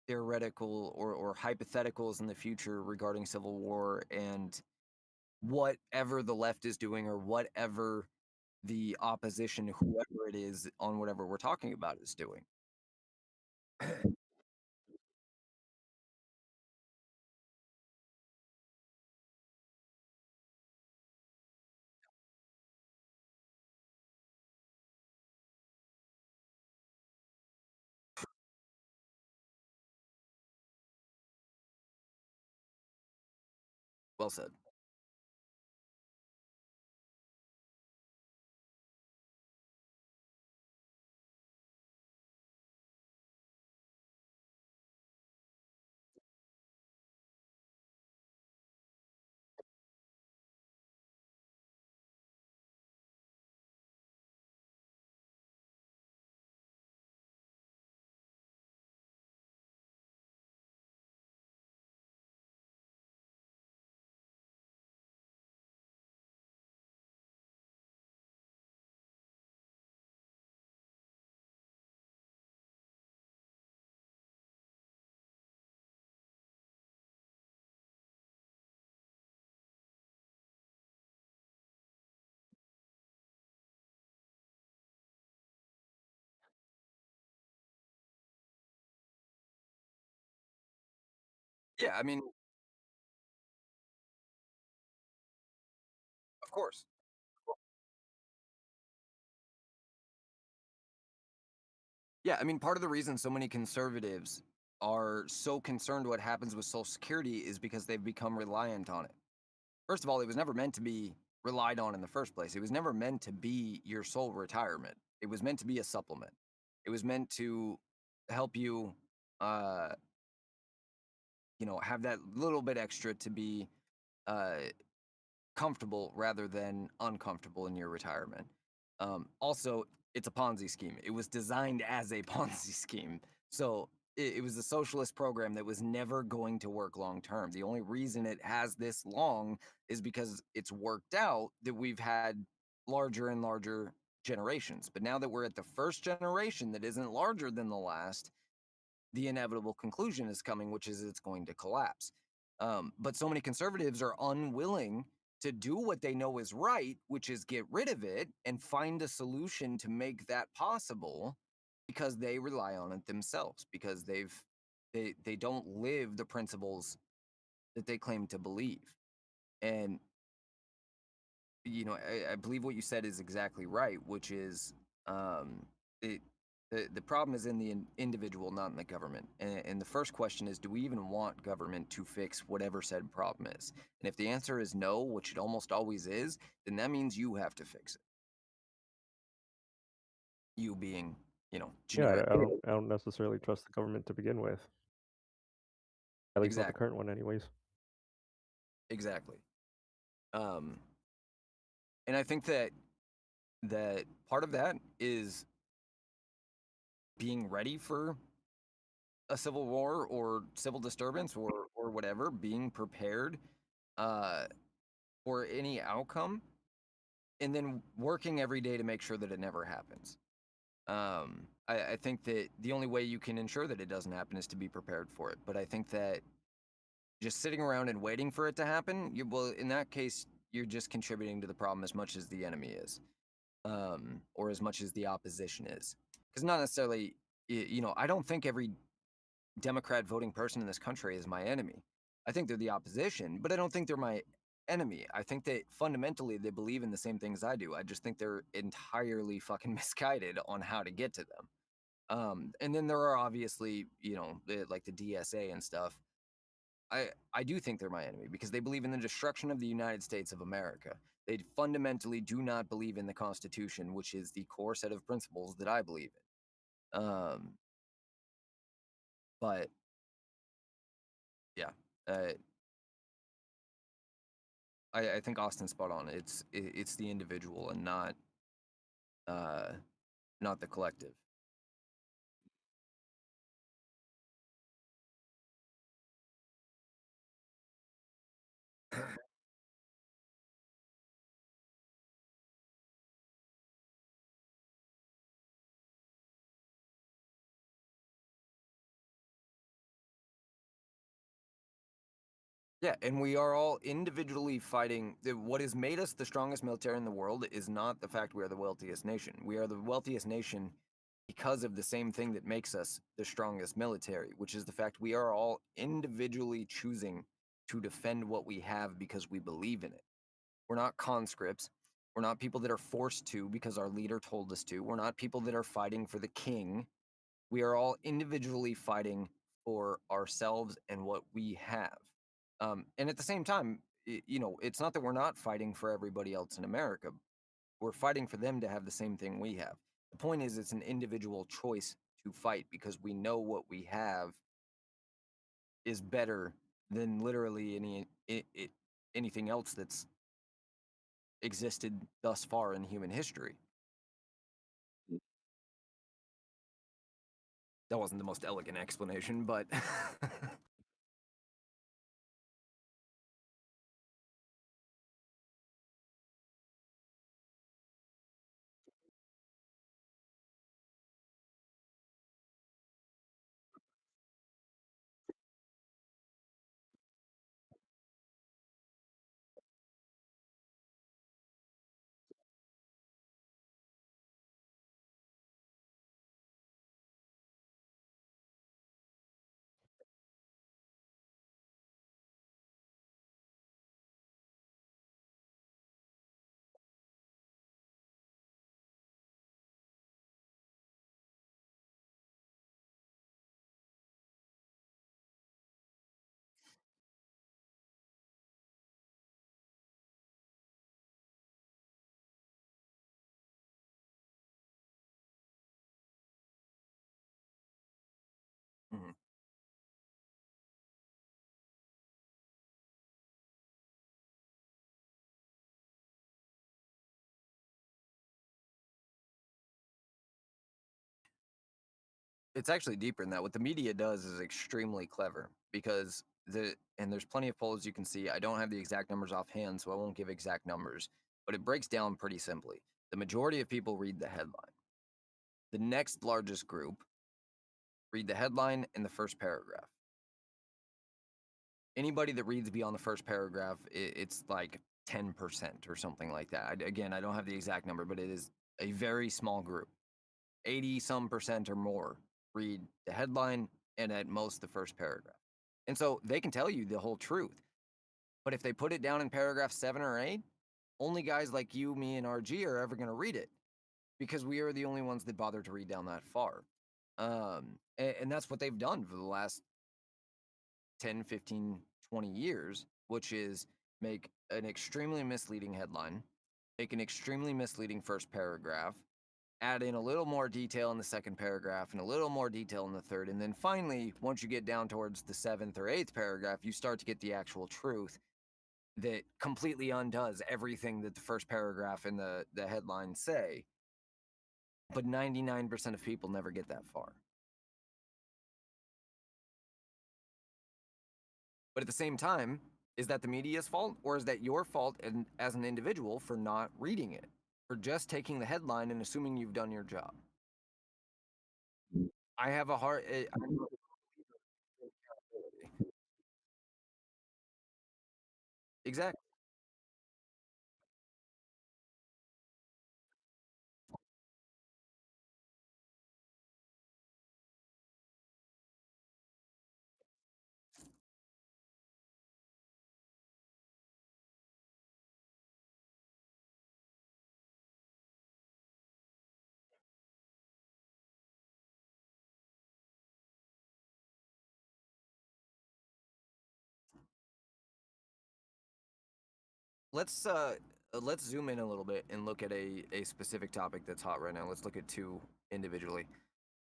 theoretical or hypotheticals in the future regarding civil war and whatever the left is doing or whatever the opposition, whoever it is on whatever we're talking about, is doing. Well said. Yeah, I mean, of course. Yeah, I mean, part of the reason so many conservatives are so concerned what happens with Social Security is because they've become reliant on it. First of all, it was never meant to be relied on in the first place. It was never meant to be your sole retirement. It was meant to be a supplement. It was meant to help you, uh, have that little bit extra to be uh, comfortable rather than uncomfortable in your retirement. Also, it's a Ponzi scheme. It was designed as a Ponzi scheme. So it was a socialist program that was never going to work long term. The only reason it has this long is because it's worked out that we've had larger and larger generations. But now that we're at the first generation that isn't larger than the last, the inevitable conclusion is coming, which is it's going to collapse. But so many conservatives are unwilling to do what they know is right, which is get rid of it and find a solution to make that possible because they rely on it themselves, because they don't live the principles that they claim to believe. And I believe what you said is exactly right, which is it, the problem is in the individual, not in the government. And the first question is, do we even want government to fix whatever said problem is? And if the answer is no, which it almost always is, then that means you have to fix it. You being, Yeah, generic. I don't necessarily trust the government to begin with. At least not the Exactly. current one, anyways. Exactly. Um, and I think that part of that is being ready for a civil war or civil disturbance or whatever, being prepared uh, for any outcome, and then working every day to make sure that it never happens. I think that the only way you can ensure that it doesn't happen is to be prepared for it. But I think that just sitting around and waiting for it to happen, well, in that case, you're just contributing to the problem as much as the enemy is, or as much as the opposition is. Because not necessarily, I don't think every Democrat voting person in this country is my enemy. I think they're the opposition, but I don't think they're my enemy. I think that fundamentally they believe in the same things I do. I just think they're entirely fucking misguided on how to get to them. And then there are obviously, like the DSA and stuff. I do think they're my enemy because they believe in the destruction of the United States of America. They fundamentally do not believe in the Constitution, which is the core set of principles that I believe in. But yeah, uh, I think Austin's spot on. It's the individual and uh, not the collective. Yeah, and we are all individually fighting. What has made us the strongest military in the world is not the fact we are the wealthiest nation. We are the wealthiest nation because of the same thing that makes us the strongest military, which is the fact we are all individually choosing to defend what we have because we believe in it. We're not conscripts. We're not people that are forced to because our leader told us to. We're not people that are fighting for the king. We are all individually fighting for ourselves and what we have. And at the same time, it's not that we're not fighting for everybody else in America. We're fighting for them to have the same thing we have. The point is, it's an individual choice to fight because we know what we have is better than literally anything else that's existed thus far in human history. That wasn't the most elegant explanation, but Mhm. It's actually deeper than that. What the media does is extremely clever because there's plenty of polls you can see. I don't have the exact numbers offhand, so I won't give exact numbers, but it breaks down pretty simply. The majority of people read the headline. The next largest group read the headline and the first paragraph. Anybody that reads beyond the first paragraph, it's like 10% or something like that. Again, I don't have the exact number, but it is a very small group. 80 some percent or more read the headline and at most the first paragraph. And so they can tell you the whole truth. But if they put it down in paragraph 7 or 8, only guys like you, me, and RG are ever going to read it because we are the only ones that bother to read down that far. And that's what they've done for the last 10, 15, 20 years, which is make an extremely misleading headline, make an extremely misleading first paragraph, add in a little more detail in the second paragraph and a little more detail in the third. And then finally, once you get down towards the seventh or eighth paragraph, you start to get the actual truth that completely undoes everything that the first paragraph and the headline say. But 99% of people never get that far. But at the same time, is that the media's fault, or is that your fault as an individual for not reading it, for just taking the headline and assuming you've done your job? I have a hard. Exactly. Let's zoom in a little bit and look at a specific topic that's hot right now. Let's look at two individually.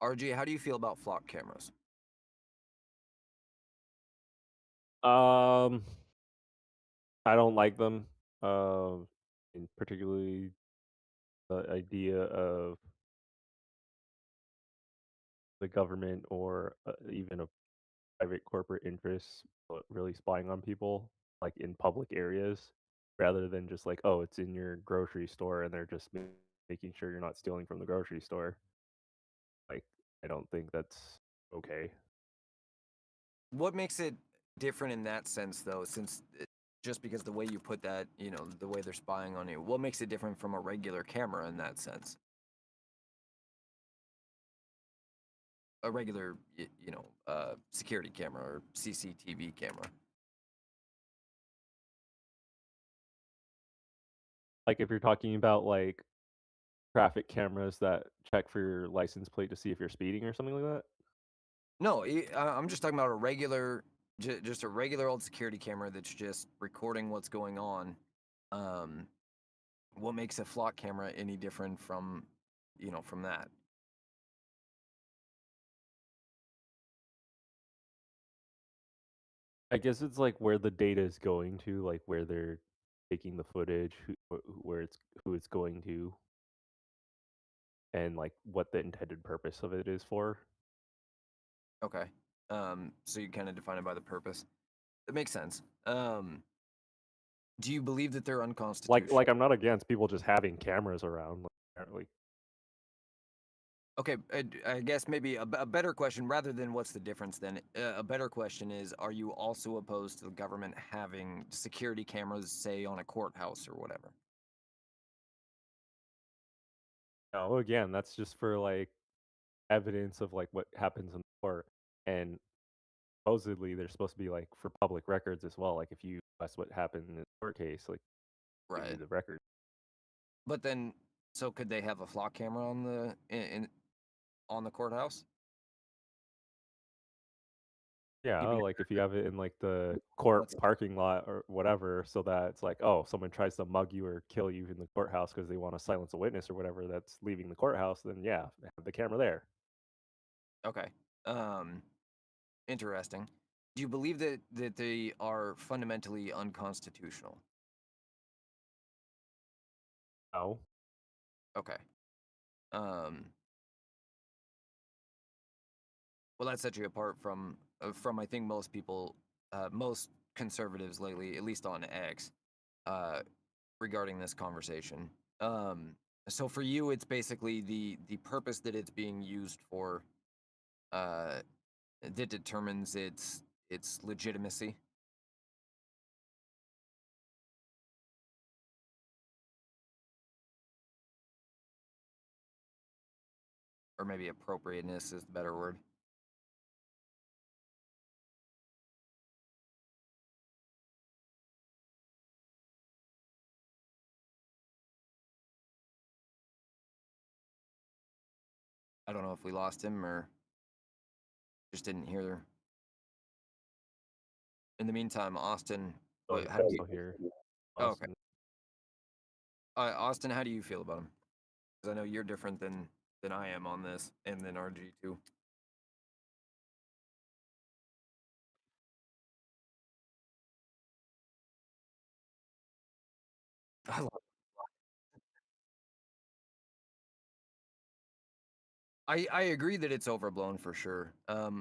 RG, how do you feel about flock cameras? Um, I don't like them. And particularly the idea of the government or even a private corporate interest really spying on people, like in public areas, rather than just like, oh, it's in your grocery store and they're just making sure you're not stealing from the grocery store. Like, I don't think that's okay. What makes it different in that sense, though, since just because the way you put that, the way they're spying on you, what makes it different from a regular camera in that sense? A regular, security camera or CCTV camera. Like, if you're talking about like traffic cameras that check for your license plate to see if you're speeding or something like that. No, I'm just talking about a regular, just a regular old security camera that's just recording what's going on. Um, what makes a flock camera any different from, from that? I guess it's like where the data is going to, like where they're taking the footage, who it's going to, and like what the intended purpose of it is for. Okay. So you kind of define it by the purpose. That makes sense. Do you believe that they're Like unconstitutional? I'm not against people just having cameras around. Like, apparently, Okay, I guess maybe a better question, rather than what's the difference, then a better question is: are you also opposed to the government having security cameras, say on a courthouse or whatever? no, again, that's just for like evidence of like what happens in court, and supposedly they're supposed to be like for public records as well. Like if you that's what happened in the court case, like give you Right. the record. But then, so could they have a flock camera on on the courthouse? Yeah, Even if like if you have it in like the well, court parking lot or whatever, so that it's like, oh, someone tries to mug you or kill you in the courthouse because they want to silence a witness or whatever that's leaving the courthouse, then yeah, have the camera there. okay. Um, Interesting. Do you believe that they are fundamentally unconstitutional? No, Okay. Um, well, that sets you apart from I think most people, most conservatives lately, at least on X, uh, regarding this conversation. Um, so for you, it's basically the purpose that it's being used for, uh, that determines its legitimacy. Or maybe appropriateness is the better word. I don't know if we lost him or just didn't hear. In the meantime, Austin, so how do you? still here, Oh, okay, Austin. Austin, how do you feel about him? Because I know you're different than I am on this, and then RG too. I love. I agree that it's overblown for sure. RG,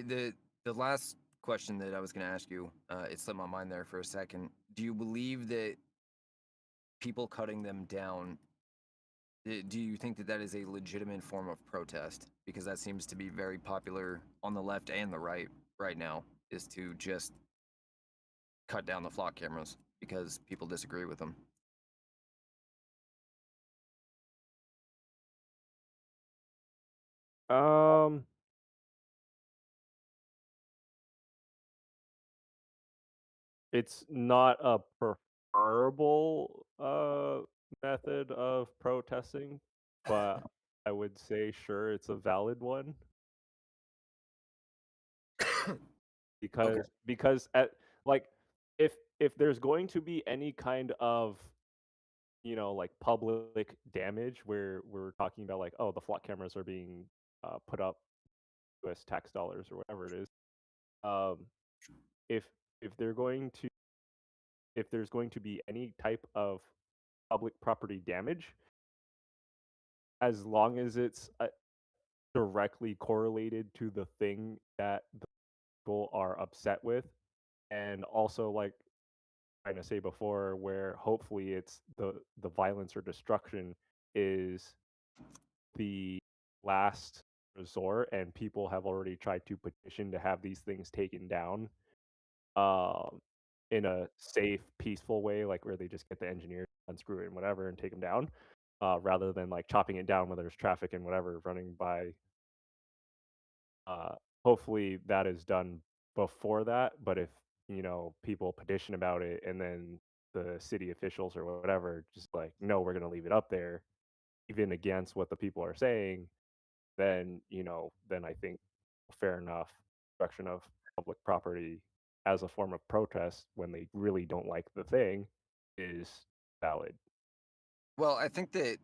the last question that I was going to ask you, it slipped my mind there for a second. Do you believe that people cutting them down? Do you think that that is a legitimate form of protest? Because that seems to be very popular on the left and the right now, is to just cut down the flock cameras because people disagree with them. Um, it's not a preferable method of protesting, but I would say sure it's a valid one Okay. because at like if there's going to be any kind of like public damage where we're talking about like, oh, the flock cameras are being put up US tax dollars or whatever it is. um if if they're going to if there's going to be any type of public property damage, as long as it's directly correlated to the thing that the people are upset with, and also like trying to say before, where hopefully it's the violence or destruction is the last resort, and people have already tried to petition to have these things taken down um, in a safe, peaceful way, like where they just get the engineer, unscrew it and whatever, and take them down, rather than like chopping it down when there's traffic and whatever running by. Uh, Hopefully that is done before that. But if people petition about it and then the city officials or whatever just like, no, we're going to leave it up there, even against what the people are saying, then then I think fair enough destruction of public property as a form of protest when they really don't like the thing is valid. Well, I think that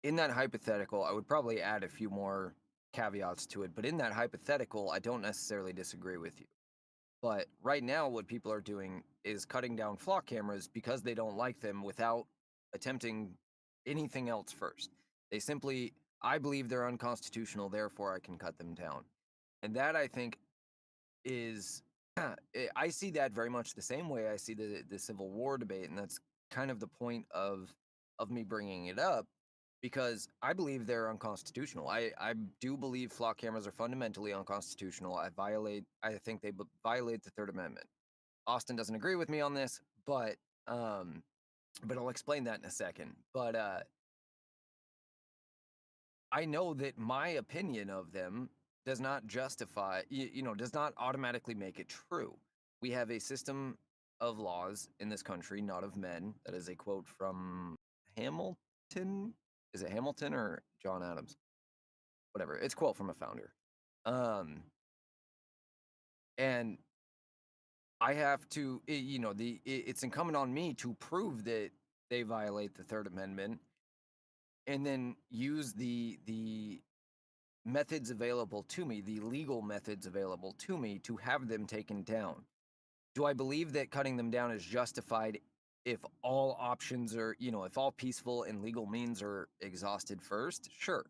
in that hypothetical, I would probably add a few more caveats to it. But in that hypothetical, I don't necessarily disagree with you. But right now, what people are doing is cutting down flock cameras because they don't like them without attempting anything else first. They simply, I believe they're unconstitutional, therefore I can cut them down. And that I think is, I see that very much the same way I see the Civil War debate, and that's kind of the point of me bringing it up because I believe they're unconstitutional. I do believe flock cameras are fundamentally unconstitutional. I think they violate the Third Amendment. Austin doesn't agree with me on this, um, but I'll explain that in a second. But I know that my opinion of them does not justify, does not automatically make it true. We have a system of laws in this country, not of men. That is a quote from Hamilton. Is it Hamilton or John Adams? Whatever. It's a quote from a founder. Um, and I have to, it's incumbent on me to prove that they violate the Third Amendment, and then use the methods available to me, the legal methods available to me to have them taken down. Do I believe that cutting them down is justified if all options are, if all peaceful and legal means are exhausted first? Sure.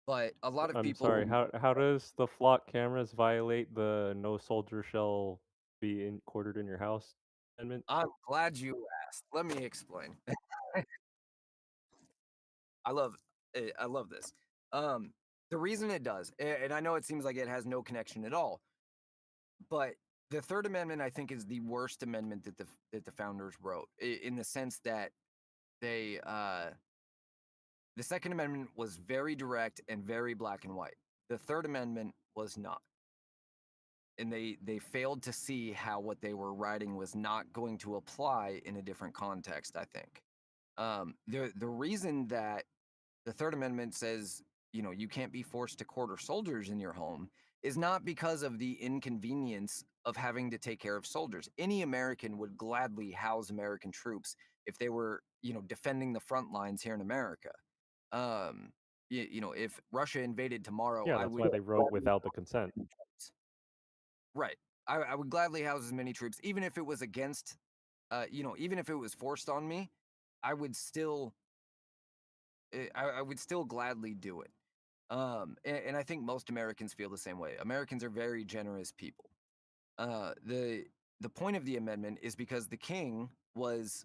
But a lot of I'm sorry, people, how does the flock cameras violate the no soldier shall be quartered in your house amendment? I'm glad you asked. Let me explain. I love this. Um, the reason it does, and I know it seems like it has no connection at all, but the Third Amendment, I think, is the worst amendment that the founders wrote, in the sense that they the Second Amendment was very direct and very black and white. The Third Amendment was not, and they failed to see how what they were writing was not going to apply in a different context. I think the reason that the Third Amendment says, you can't be forced to quarter soldiers in your home is not because of the inconvenience of having to take care of soldiers. Any American would gladly house American troops if they were, defending the front lines here in America. Um, if Russia invaded tomorrow, Yeah, I that's would why they wrote without the consent. right. I would gladly house as many troops, even if it was against, even if it was forced on me, I would still, I would still gladly do it. And I think most Americans feel the same way. Americans are very generous people. The point of the amendment is because the king was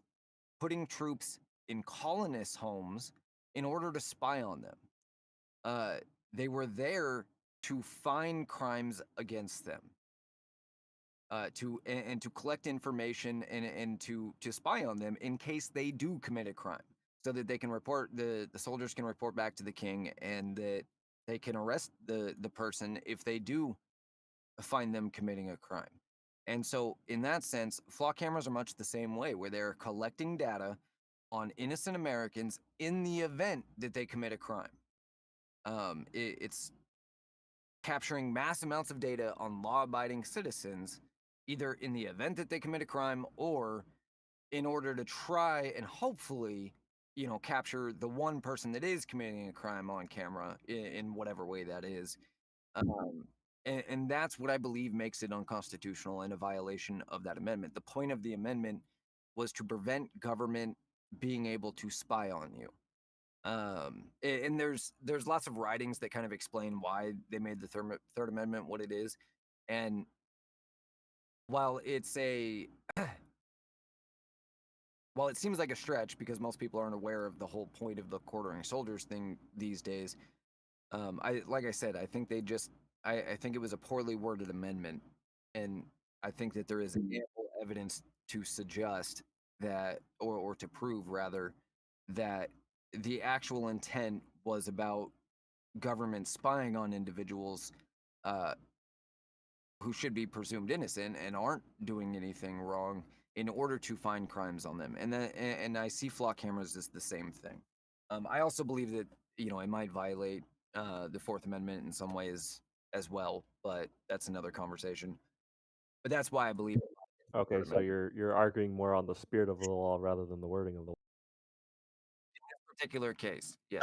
putting troops in colonists' homes in order to spy on them. Uh, they were there to find crimes against them, and to collect information and to spy on them in case they do commit a crime, so that they can report the soldiers can report back to the king, and that they can arrest the person if they do find them committing a crime. And so, in that sense, flock cameras are much the same way, where they're collecting data on innocent Americans in the event that they commit a crime. It's capturing mass amounts of data on law-abiding citizens, either in the event that they commit a crime or in order to try and hopefully, capture the one person that is committing a crime on camera in whatever way that is. Um, and that's what I believe makes it unconstitutional and a violation of that amendment. The point of the amendment was to prevent government being able to spy on you. And there's lots of writings that kind of explain why they made the third amendment what it is. And while it's a while it seems like a stretch because most people aren't aware of the whole point of the quartering soldiers thing these days, like I said, I think I think it was a poorly worded amendment, and I think that there is ample evidence to suggest that, or to prove rather, that the actual intent was about government spying on individuals uh, who should be presumed innocent and aren't doing anything wrong in order to find crimes on them. And I see flock cameras as the same thing. I also believe that it might violate the Fourth Amendment in some ways as well, but that's another conversation. But that's why I believe Okay, so you're arguing more on the spirit of the law rather than the wording of the law. particular case, yeah.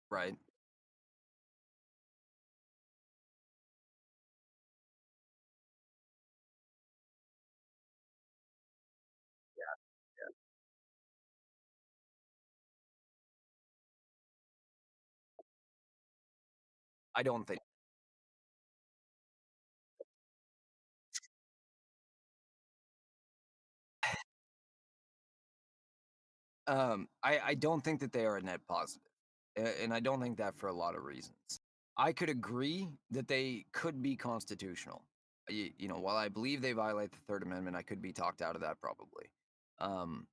Right. I don't think. I don't think that they are a net positive, and I don't think that for a lot of reasons. I could agree that they could be constitutional. While I believe they violate the Third Amendment, I could be talked out of that probably. Um,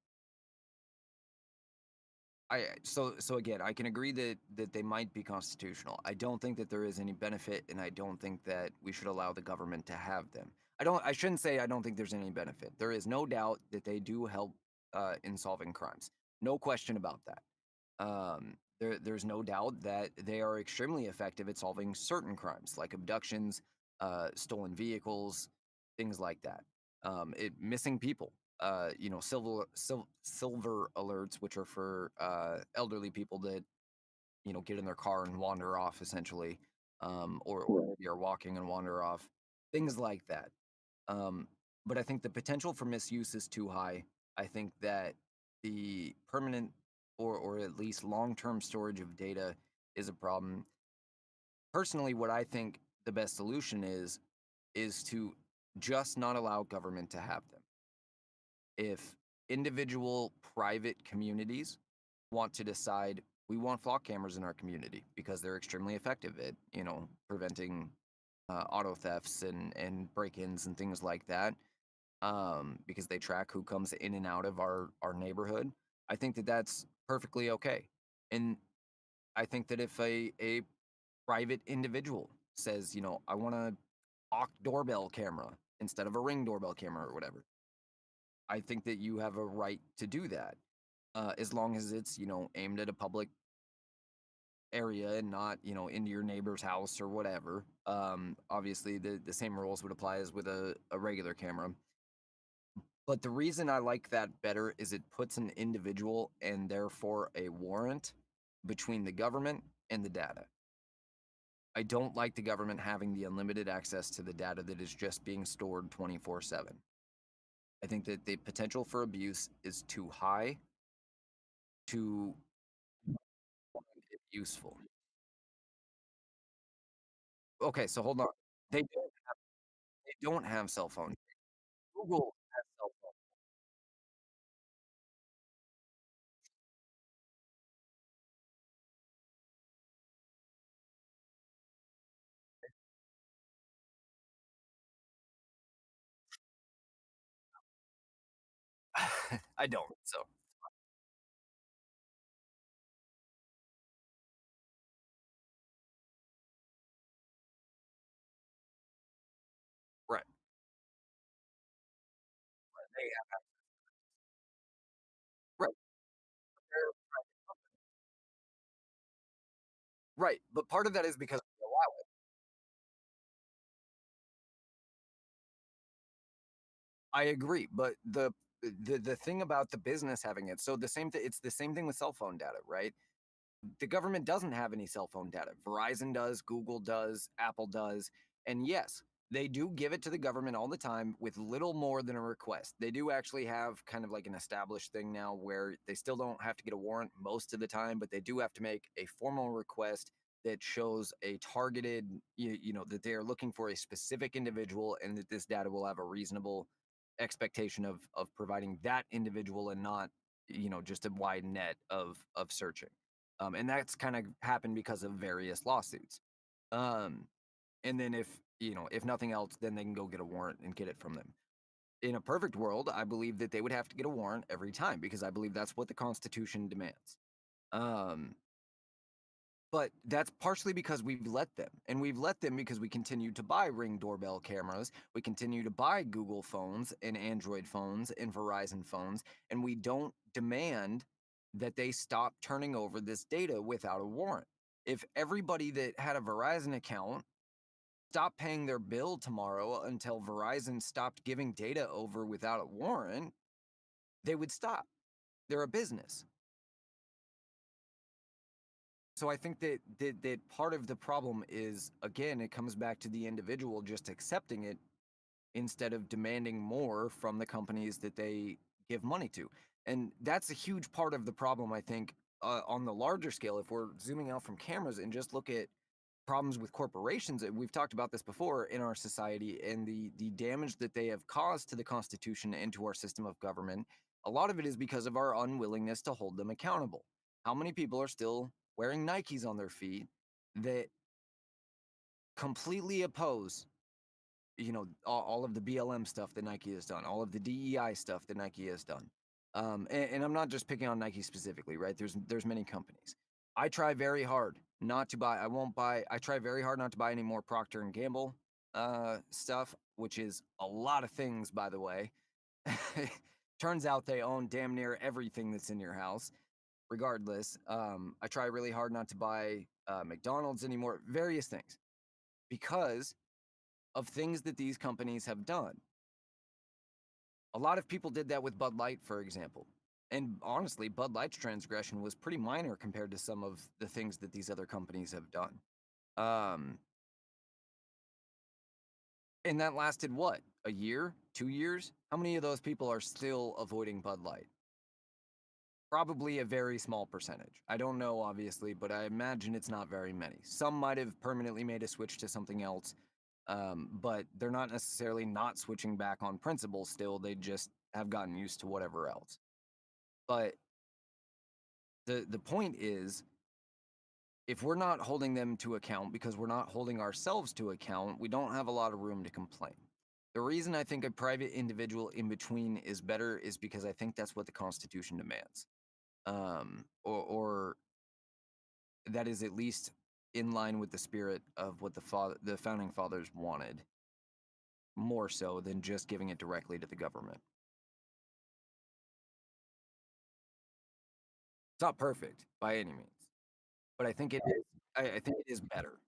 so again, I can agree that they might be constitutional. I don't think that there is any benefit, and I don't think that we should allow the government to have them. I shouldn't say I don't think there's any benefit. There is no doubt that they do help in solving crimes. No question about that. There's no doubt that they are extremely effective at solving certain crimes like abductions, stolen vehicles, things like that. Missing people. Silver alerts, which are for elderly people that get in their car and wander off, essentially, or maybe are walking and wander off, things like that. But I think the potential for misuse is too high. I think that the permanent or at least long-term storage of data is a problem. Personally, what I think the best solution is to just not allow government to have them. If individual private communities want to decide we want flock cameras in our community because they're extremely effective at preventing auto thefts and break-ins and things like that, because they track who comes in and out of our neighborhood. I think that that's perfectly okay. And I think that if a private individual says, I want a lock doorbell camera instead of a ring doorbell camera or whatever, I think that you have a right to do that, as long as it's aimed at a public area and not into your neighbor's house or whatever. Obviously, the same rules would apply as with a regular camera. But the reason I like that better is it puts an individual and therefore a warrant between the government and the data. I don't like the government having the unlimited access to the data that is just being stored 24/7. I think that the potential for abuse is too high to find it useful. Okay, so hold on. They don't have cell phones. Google has cell phones. I don't. So right, they have, right, they're- right. But part of that is because we allow it. I agree, but the thing about the business having it, so the same thing. It's the same thing with cell phone data, right? The government doesn't have any cell phone data. Verizon does, Google does, Apple does. And yes, they do give it to the government all the time with little more than a request. They do actually have kind of like an established thing now where they still don't have to get a warrant most of the time, but they do have to make a formal request that shows a targeted, that they are looking for a specific individual and that this data will have a reasonable expectation of providing that individual and not, just a wide net of searching. And that's kind of happened because of various lawsuits. Um, and then if nothing else, then they can go get a warrant and get it from them. In a perfect world, I believe that they would have to get a warrant every time because I believe that's what the Constitution demands. Um, but that's partially because we've let them, and we've let them because we continue to buy Ring doorbell cameras, we continue to buy Google phones and Android phones and Verizon phones, and we don't demand that they stop turning over this data without a warrant. If everybody that had a Verizon account stopped paying their bill tomorrow until Verizon stopped giving data over without a warrant, they would stop. They're a business. So I think that part of the problem is, again, it comes back to the individual just accepting it instead of demanding more from the companies that they give money to. And that's a huge part of the problem, I think, on the larger scale. If we're zooming out from cameras and just look at problems with corporations, and we've talked about this before in our society, and the damage that they have caused to the Constitution and to our system of government, a lot of it is because of our unwillingness to hold them accountable. How many people are still wearing Nikes on their feet that completely oppose, all of the BLM stuff that Nike has done, all of the DEI stuff that Nike has done? And I'm not just picking on Nike specifically, right? There's many companies. I try very hard not to buy. I won't buy. I try very hard not to buy any more Procter and Gamble stuff, which is a lot of things, by the way. Turns out they own damn near everything that's in your house. Regardless, I try really hard not to buy McDonald's anymore. Various things, because of things that these companies have done. A lot of people did that with Bud Light, for example. And honestly, Bud Light's transgression was pretty minor compared to some of the things that these other companies have done. And that lasted what? A year? 2 years? How many of those people are still avoiding Bud Light? Probably a very small percentage. I don't know, obviously, but I imagine it's not very many. Some might have permanently made a switch to something else, but they're not necessarily not switching back on principle still. They just have gotten used to whatever else. But the point is, if we're not holding them to account because we're not holding ourselves to account, we don't have a lot of room to complain. The reason I think a private individual in between is better is because I think that's what the Constitution demands. Or that is at least in line with the spirit of what the founding fathers wanted, more so than just giving it directly to the government. It's not perfect by any means, but I think it is. I think it is better.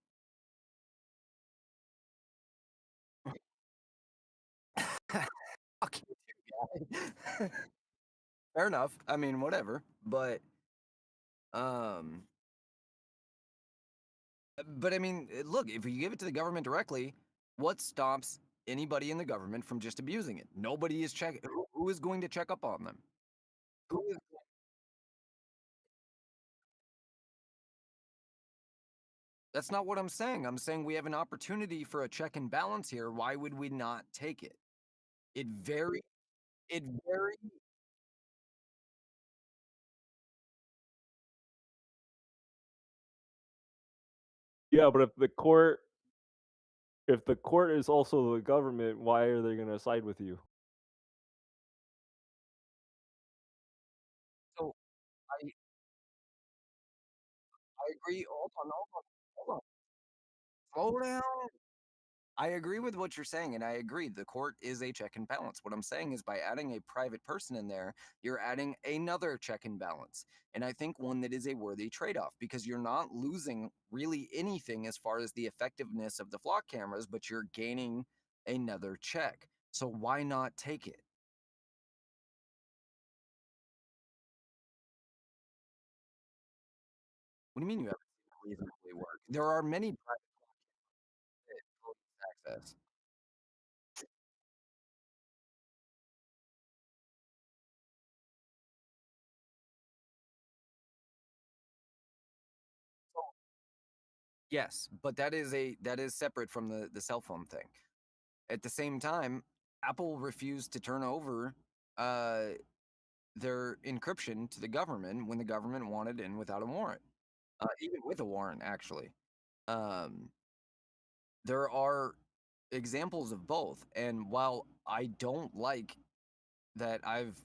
Fuck you, guy. Fair enough. I mean, whatever. Um, but I mean, look, if you give it to the government directly, what stops anybody in the government from just abusing it? Nobody is checking. Who is going to check up on them? Who is? That's not what I'm saying. I'm saying we have an opportunity for a check and balance here. Why would we not take it? It very, it very. Yeah, but if the court is also the government, why are they gonna side with you? So I agree. Hold on. Slow down. I agree with what you're saying, and I agree. The court is a check and balance. What I'm saying is by adding a private person in there, you're adding another check and balance. And I think one that is a worthy trade off because you're not losing really anything as far as the effectiveness of the flock cameras, but you're gaining another check. So why not take it? What do you mean you haven't seen it reasonably work? There are many private access. Yes, but that is separate from the cell phone thing. At the same time, Apple refused to turn over uh, their encryption to the government when the government wanted in without a warrant, even with a warrant, actually. Um, there are examples of both. And while I don't like that I've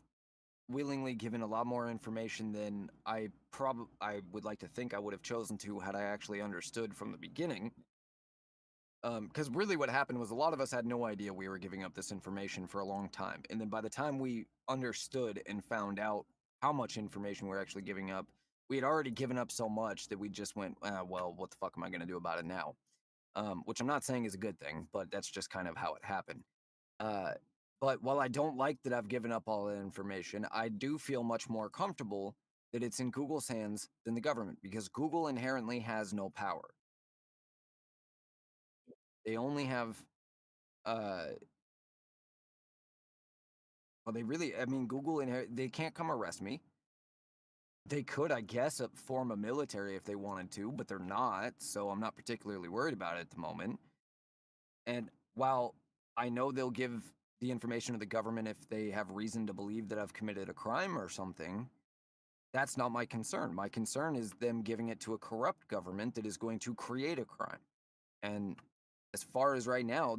willingly given a lot more information than I would like to think I would have chosen to had I actually understood from the beginning, because really what happened was a lot of us had no idea we were giving up this information for a long time. And then by the time we understood and found out how much information we're actually giving up, we had already given up so much that we just went, well, what the fuck am I going to do about it now? Which I'm not saying is a good thing, but that's just kind of how it happened. Uh, but while I don't like that I've given up all that information, I do feel much more comfortable that it's in Google's hands than the government because Google inherently has no power. They only have uh well, they really, I mean, they can't come arrest me. They could, I guess, form a military if they wanted to, but they're not. So I'm not particularly worried about it at the moment. And while I know they'll give the information to the government if they have reason to believe that I've committed a crime or something, that's not my concern. My concern is them giving it to a corrupt government that is going to create a crime. And as far as right now,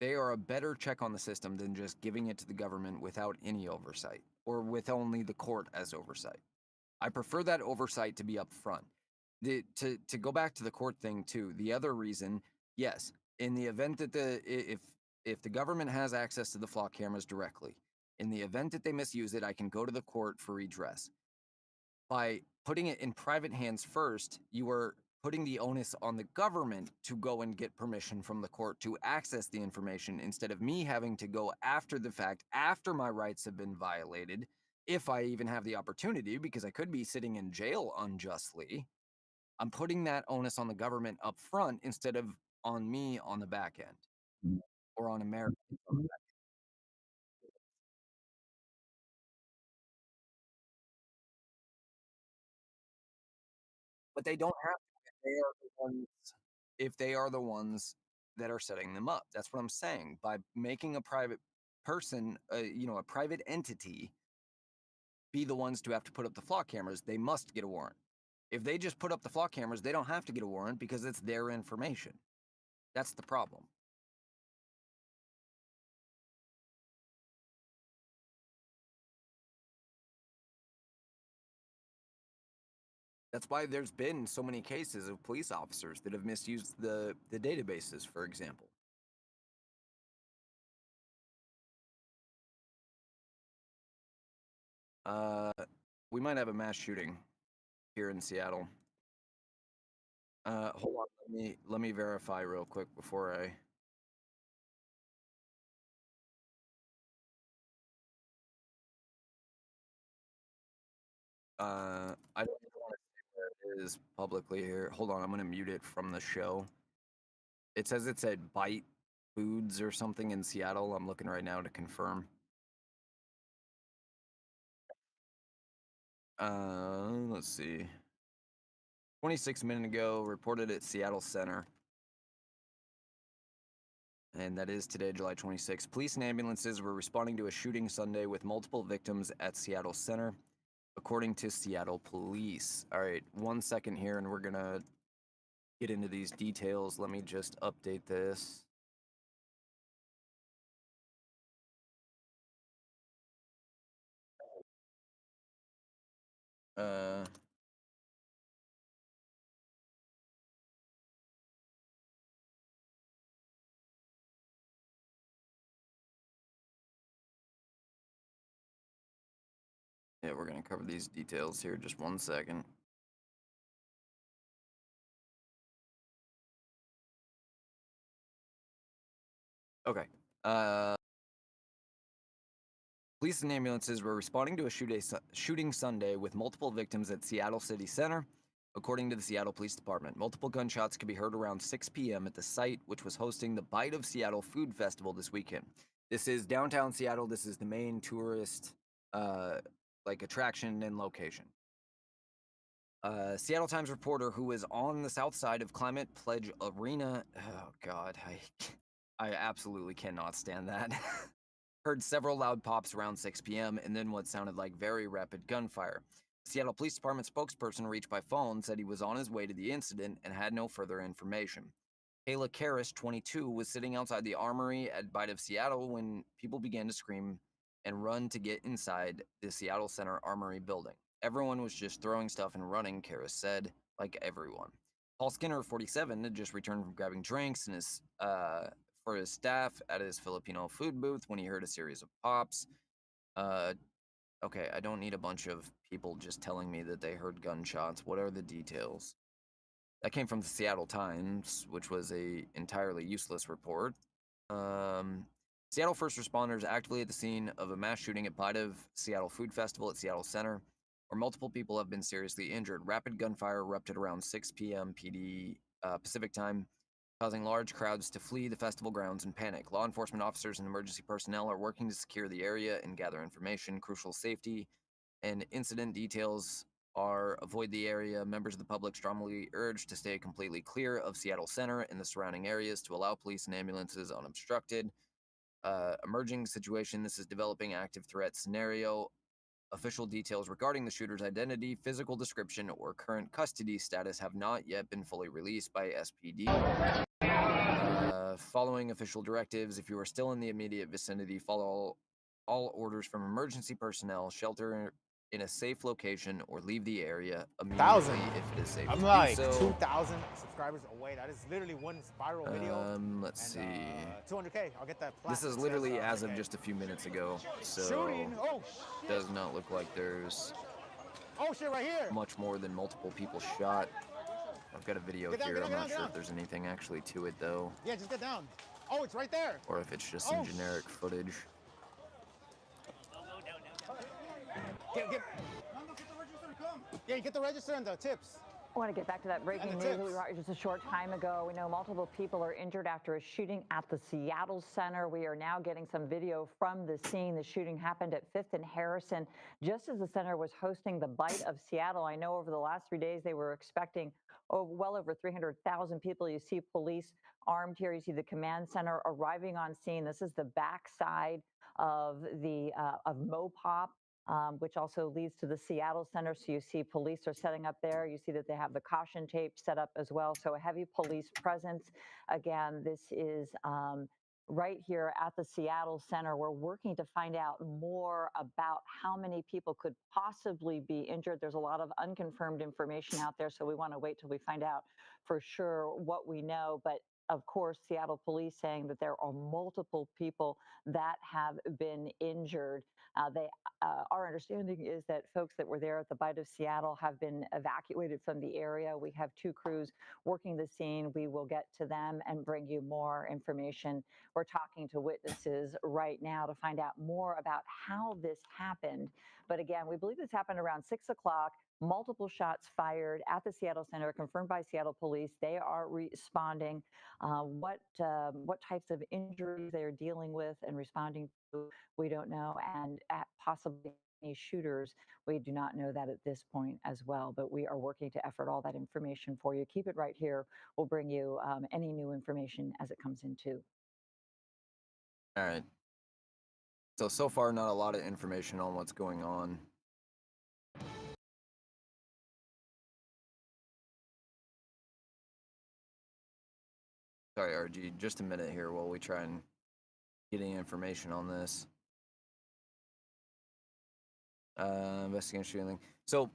they are a better check on the system than just giving it to the government without any oversight or with only the court as oversight. I prefer that oversight to be up front. To go back to the court thing too, the other reason, yes, in the event that if the government has access to the flock cameras directly, in the event that they misuse it, I can go to the court for redress. By putting it in private hands first, you are putting the onus on the government to go and get permission from the court to access the information instead of me having to go after the fact, after my rights have been violated, if I even have the opportunity, because I could be sitting in jail unjustly. I'm putting that onus on the government up front instead of on me on the back end or on Americans on the back end. But they don't have to if they are the ones, if they are the ones that are setting them up. That's what I'm saying. By making a private person, a private entity, be the ones to have to put up the flock cameras, they must get a warrant. If they just put up the flock cameras, they don't have to get a warrant because it's their information. That's the problem. That's why there's been so many cases of police officers that have misused the databases, for example. We might have a mass shooting here in Seattle. Hold on, let me verify real quick before I. I don't even want to say where it is publicly here. Hold on, I'm gonna mute it from the show. It says it's at Bite Foods or something in Seattle. I'm looking right now to confirm. Let's see. 26 minutes ago, reported at Seattle Center. And that is today, July 26th. Police and ambulances were responding to a shooting Sunday with multiple victims at Seattle Center, according to Seattle police. All right, 1 second here, and we're going to get into these details. Let me just update this. Yeah, we're going to cover these details here. Just 1 second. Okay. Police and ambulances were responding to a shooting Sunday with multiple victims at Seattle City Center, according to the Seattle Police Department. Multiple gunshots could be heard around 6 p.m. at the site, which was hosting the Bite of Seattle Food Festival this weekend. This is downtown Seattle. This is the main tourist attraction and location. Seattle Times reporter who was on the south side of Climate Pledge Arena. Oh God, I absolutely cannot stand that. Heard several loud pops around 6 p.m. and then what sounded like very rapid gunfire. Seattle Police Department spokesperson reached by phone said he was on his way to the incident and had no further information. Kayla Karras, 22, was sitting outside the Armory at Bite of Seattle when people began to scream and run to get inside the Seattle Center Armory building. Everyone was just throwing stuff and running, Karras said, like everyone. Paul Skinner, 47, had just returned from grabbing drinks and for his staff at his Filipino food booth when he heard a series of pops. Okay, I don't need a bunch of people just telling me that they heard gunshots. What are the details? That came from the Seattle Times, which was a entirely useless report. Seattle first responders actively at the scene of a mass shooting at Bite of Seattle Food Festival at Seattle Center, where multiple people have been seriously injured. Rapid gunfire erupted around 6 p.m. PD Pacific time, causing large crowds to flee the festival grounds in panic. Law enforcement officers and emergency personnel are working to secure the area and gather information. Crucial safety and incident details are avoid the area. Members of the public strongly urged to stay completely clear of Seattle Center and the surrounding areas to allow police and ambulances unobstructed. Emerging situation, this is developing active threat scenario. Official details regarding the shooter's identity, physical description, or current custody status have not yet been fully released by SPD. Following official directives, if you are still in the immediate vicinity, follow all orders from emergency personnel, shelter in a safe location, or leave the area immediately if it is safe. I'm like 2,000 subscribers away. That is literally one viral video. Let's see. 200K. I'll get that. This is literally as of just a few minutes ago, so shooting. Oh shit. Does not look like there's shit right here. much more than multiple people shot. I've got a video Get down, here. get I'm down, not get sure down. if there's anything actually to it though, Yeah, just get down. Oh, it's right there. or if it's just some generic footage. Get the register and come. Yeah, get the register and the tips. I want to get back to that breaking news that we brought you just a short time ago. We know multiple people are injured after a shooting at the Seattle Center. We are now getting some video from the scene. The shooting happened at 5th and Harrison, just as the center was hosting the Bite of Seattle. I know over the last 3 days they were expecting well over 300,000 people. You see police armed here. You see the command center arriving on scene. This is the backside of the of Mopop. Which also leads to the Seattle Center. So you see police are setting up there. You see that they have the caution tape set up as well. So a heavy police presence. Again, this is right here at the Seattle Center. We're working to find out more about how many people could possibly be injured. There's a lot of unconfirmed information out there, so we want to wait till we find out for sure what we know. But of course, Seattle police saying that there are multiple people that have been injured. Our understanding is that folks that were there at the Bite of Seattle have been evacuated from the area. We have 2 crews working the scene. We will get to them and bring you more information. We're talking to witnesses right now to find out more about how this happened. But again, we believe this happened around 6 o'clock. Multiple shots fired at the Seattle Center, confirmed by Seattle police. They are responding. What types of injuries they are dealing with and responding to, we don't know. And at possibly any shooters, we do not know that at this point as well. But we are working to effort all that information for you. Keep it right here. We'll bring you any new information as it comes in too. All right. So far, not a lot of information on what's going on. Sorry, RG, just a minute here while we try and get any information on this. Investigation shooting. So,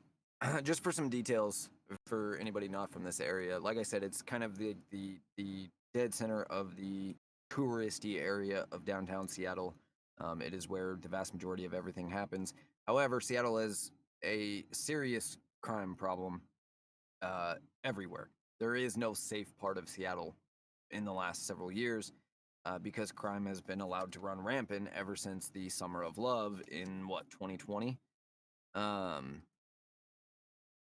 just for some details for anybody not from this area, like I said, it's kind of the dead center of the touristy area of downtown Seattle. It is where the vast majority of everything happens. However, Seattle has a serious crime problem everywhere. There is no safe part of Seattle in the last several years because crime has been allowed to run rampant ever since the Summer of Love in 2020. I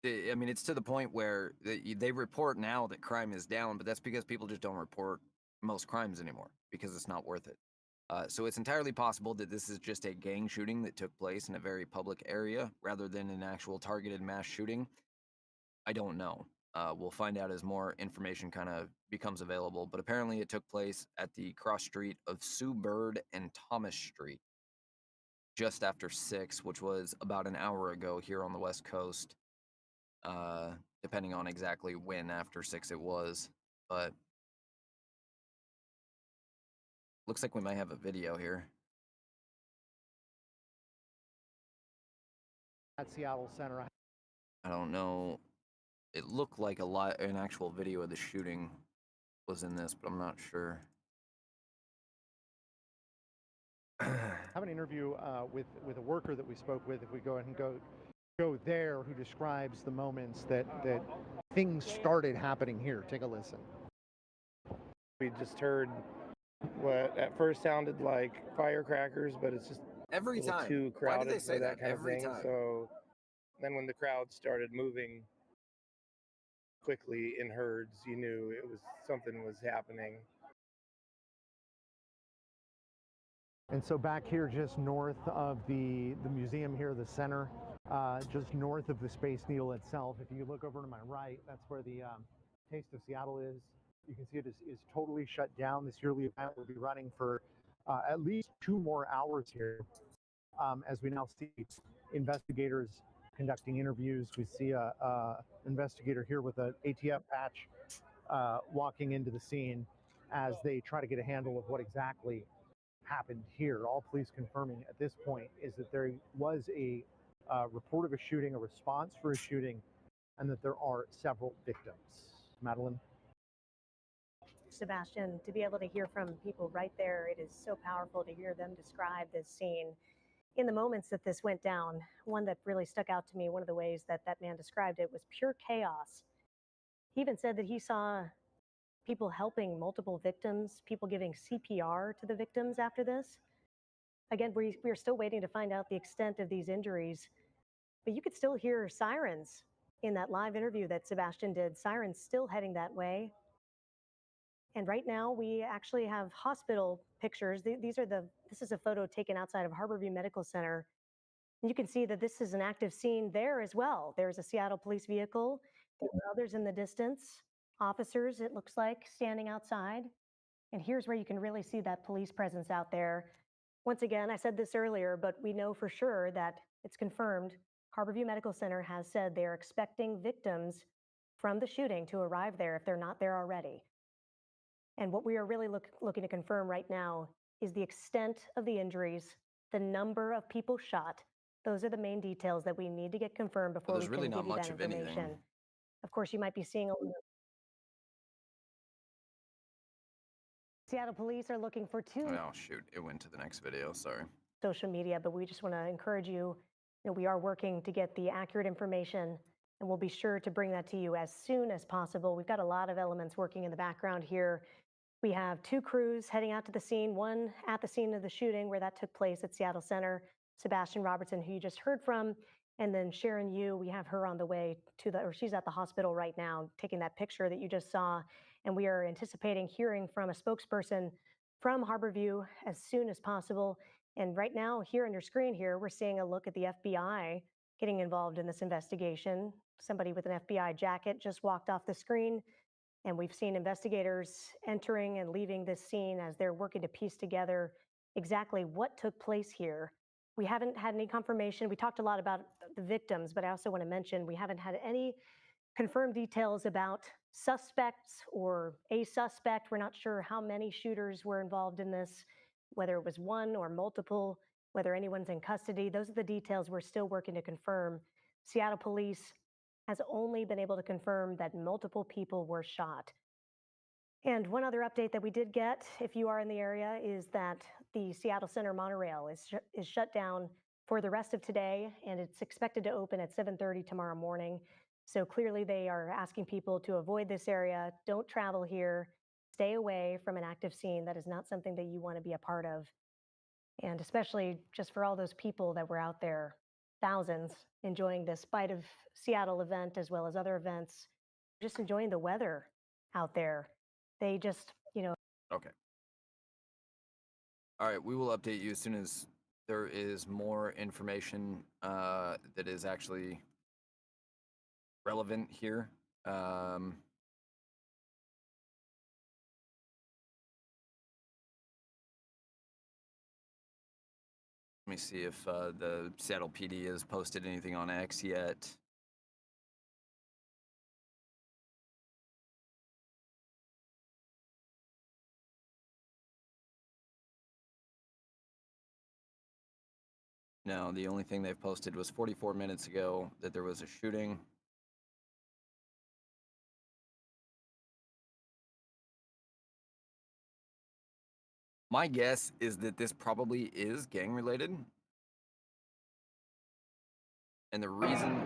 mean, it's to the point where they report now that crime is down, but that's because people just don't report most crimes anymore because it's not worth it. So it's entirely possible that this is just a gang shooting that took place in a very public area rather than an actual targeted mass shooting. I don't know. We'll find out as more information kind of becomes available, but apparently it took place at the cross street of Sue Bird and Thomas Street just after 6, which was about an hour ago here on the West Coast, depending on exactly when after 6 it was, but looks like we might have a video here. At Seattle Center. I don't know. It looked like an actual video of the shooting was in this, but I'm not sure. I have an interview with a worker that we spoke with. If we go ahead and go there, who describes the moments that things started happening here. Take a listen. We just heard what at first sounded like firecrackers, but it's just every time too crowded. Why did they say for that kind every of thing. time? So then when the crowd started moving quickly in herds, you knew something was happening. And so back here, just north of the museum here, the center, just north of the Space Needle itself. If you look over to my right, that's where the Taste of Seattle is. You can see it is totally shut down. This yearly event will be running for at least 2 more hours here. As we now see investigators conducting interviews. We see a investigator here with an ATF patch walking into the scene as they try to get a handle of what exactly happened here. All police confirming at this point is that there was a report of a shooting, a response for a shooting, and that there are several victims. Madeline? Sebastian, to be able to hear from people right there, it is so powerful to hear them describe this scene in the moments that this went down. One that really stuck out to me, one of the ways that that man described it, was pure chaos. He even said that he saw people helping multiple victims, people giving CPR to the victims after this. Again, we are still waiting to find out the extent of these injuries, but you could still hear sirens in that live interview that Sebastian did, sirens still heading that way. And right now we actually have hospital pictures. This is a photo taken outside of Harborview Medical Center. And you can see that this is an active scene there as well. There's a Seattle police vehicle. There are others in the distance, officers, it looks like, standing outside. And here's where you can really see that police presence out there. Once again, I said this earlier, but we know for sure that it's confirmed. Harborview Medical Center has said they're expecting victims from the shooting to arrive there if they're not there already. And what we are really looking to confirm right now is the extent of the injuries, the number of people shot. Those are the main details that we need to get confirmed before we can give you that information. Of course, you might be seeing Seattle police are looking for two. Oh, shoot. It went to the next video. Sorry. Social media, but we just want to encourage you. We are working to get the accurate information, and we'll be sure to bring that to you as soon as possible. We've got a lot of elements working in the background here. We have two crews heading out to the scene, one at the scene of the shooting where that took place at Seattle Center, Sebastian Robertson, who you just heard from, and then Sharon Yu, we have her on the way or she's at the hospital right now, taking that picture that you just saw. And we are anticipating hearing from a spokesperson from Harborview as soon as possible. And right now, here on your screen here, we're seeing a look at the FBI getting involved in this investigation. Somebody with an FBI jacket just walked off the screen, and we've seen investigators entering and leaving this scene as they're working to piece together exactly what took place here. We haven't had any confirmation. We talked a lot about the victims, but I also want to mention we haven't had any confirmed details about suspects or a suspect. We're not sure how many shooters were involved in this, whether it was one or multiple, whether anyone's in custody. Those are the details we're still working to confirm. Seattle police has only been able to confirm that multiple people were shot. And one other update that we did get, if you are in the area, is that the Seattle Center monorail is shut down for the rest of today, and it's expected to open at 7:30 tomorrow morning. So clearly they are asking people to avoid this area, don't travel here, stay away from an active scene. That is not something that you want to be a part of. And especially just for all those people that were out there, thousands, enjoying this Bite of Seattle event as well as other events, just enjoying the weather out there. They just, Okay. All right, we will update you as soon as there is more information that is actually relevant here. Let me see if the Seattle PD has posted anything on X yet. No, the only thing they've posted was 44 minutes ago that there was a shooting. My guess is that this probably is gang related. And the reason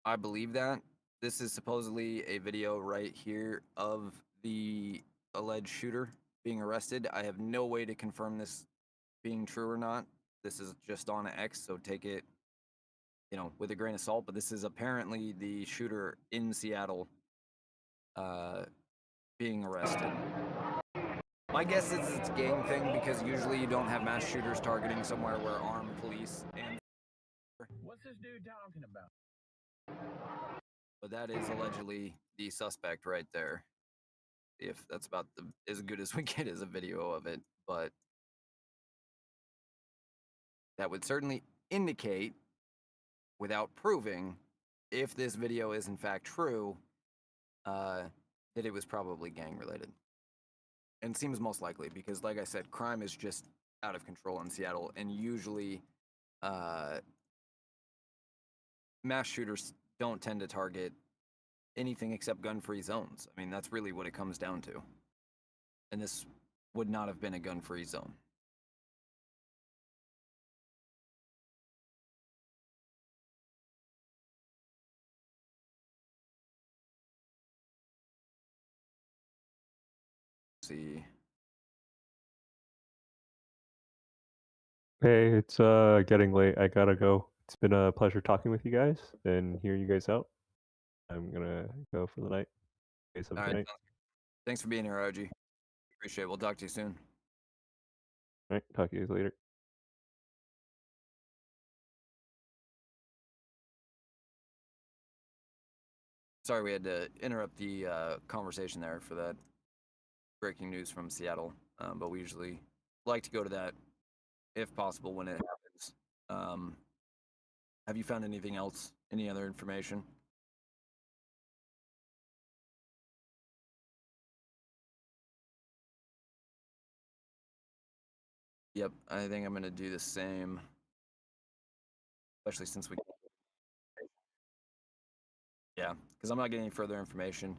I believe that, this is supposedly a video right here of the alleged shooter being arrested. I have no way to confirm this being true or not. This is just on X, so take it, with a grain of salt. But this is apparently the shooter in Seattle being arrested. My guess is it's a gang thing because usually you don't have mass shooters targeting somewhere where armed police and... What's this dude talking about? But that is allegedly the suspect right there. If that's about as good as we get as a video of it, but that would certainly indicate, without proving, if this video is in fact true, that it was probably gang related. And seems most likely because, like I said, crime is just out of control in Seattle, and usually mass shooters don't tend to target anything except gun-free zones. I mean, that's really what it comes down to. And this would not have been a gun-free zone. see. Hey, it's getting late. I gotta go. It's been a pleasure talking with you guys and hearing you guys out. I'm gonna go for the night. You guys have a All good right. night. Thanks for being here, RG. Appreciate it. We'll talk to you soon. All right, talk to you guys later. Sorry we had to interrupt the conversation there for that breaking news from Seattle, but we usually like to go to that if possible when it happens. Have you found anything else? Any other information? Yep, I think I'm gonna do the same, especially since we. Yeah, because I'm not getting any further information.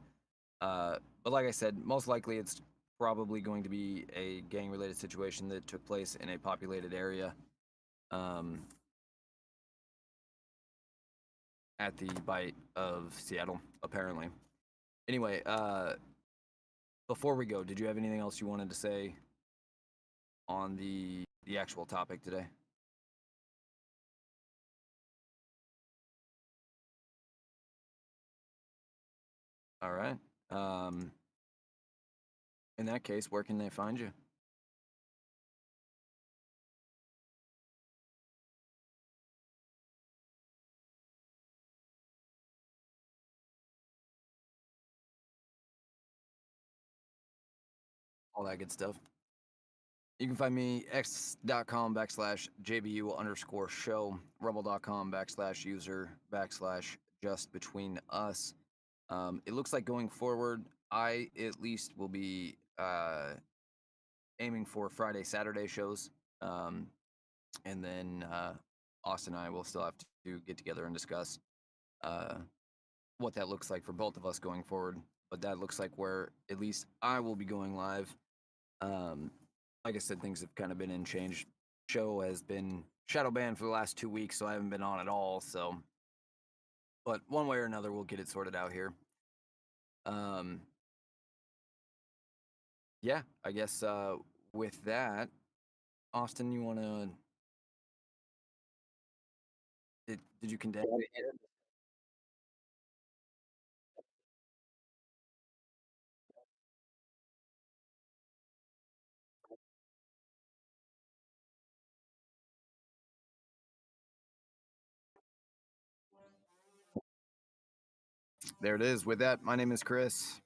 But like I said, most likely it's probably going to be a gang-related situation that took place in a populated area. At the bite of Seattle, apparently. Anyway, before we go, did you have anything else you wanted to say on the actual topic today? All right. In that case, where can they find you? All that good stuff. You can find me x.com/JBU_show, rumble.com/user/just between us. It looks like going forward, I at least will be aiming for Friday, Saturday shows. And then Austin and I will still have to get together and discuss what that looks like for both of us going forward. But that looks like where at least I will be going live. Like I said, things have kind of been in change. Show has been shadow banned for the last 2 weeks, so I haven't been on at all. So, but one way or another, we'll get it sorted out here. Yeah, I guess with that, Austin, you want to? Did you condense it yet? There it is. With that, my name is Chris.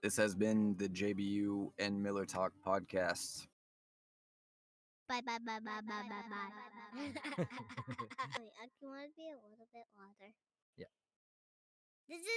This has been the JBU and Miller Talk podcast. Bye, bye, bye, bye, bye, bye, bye. Wait, I want to be a little bit louder. Yeah. This is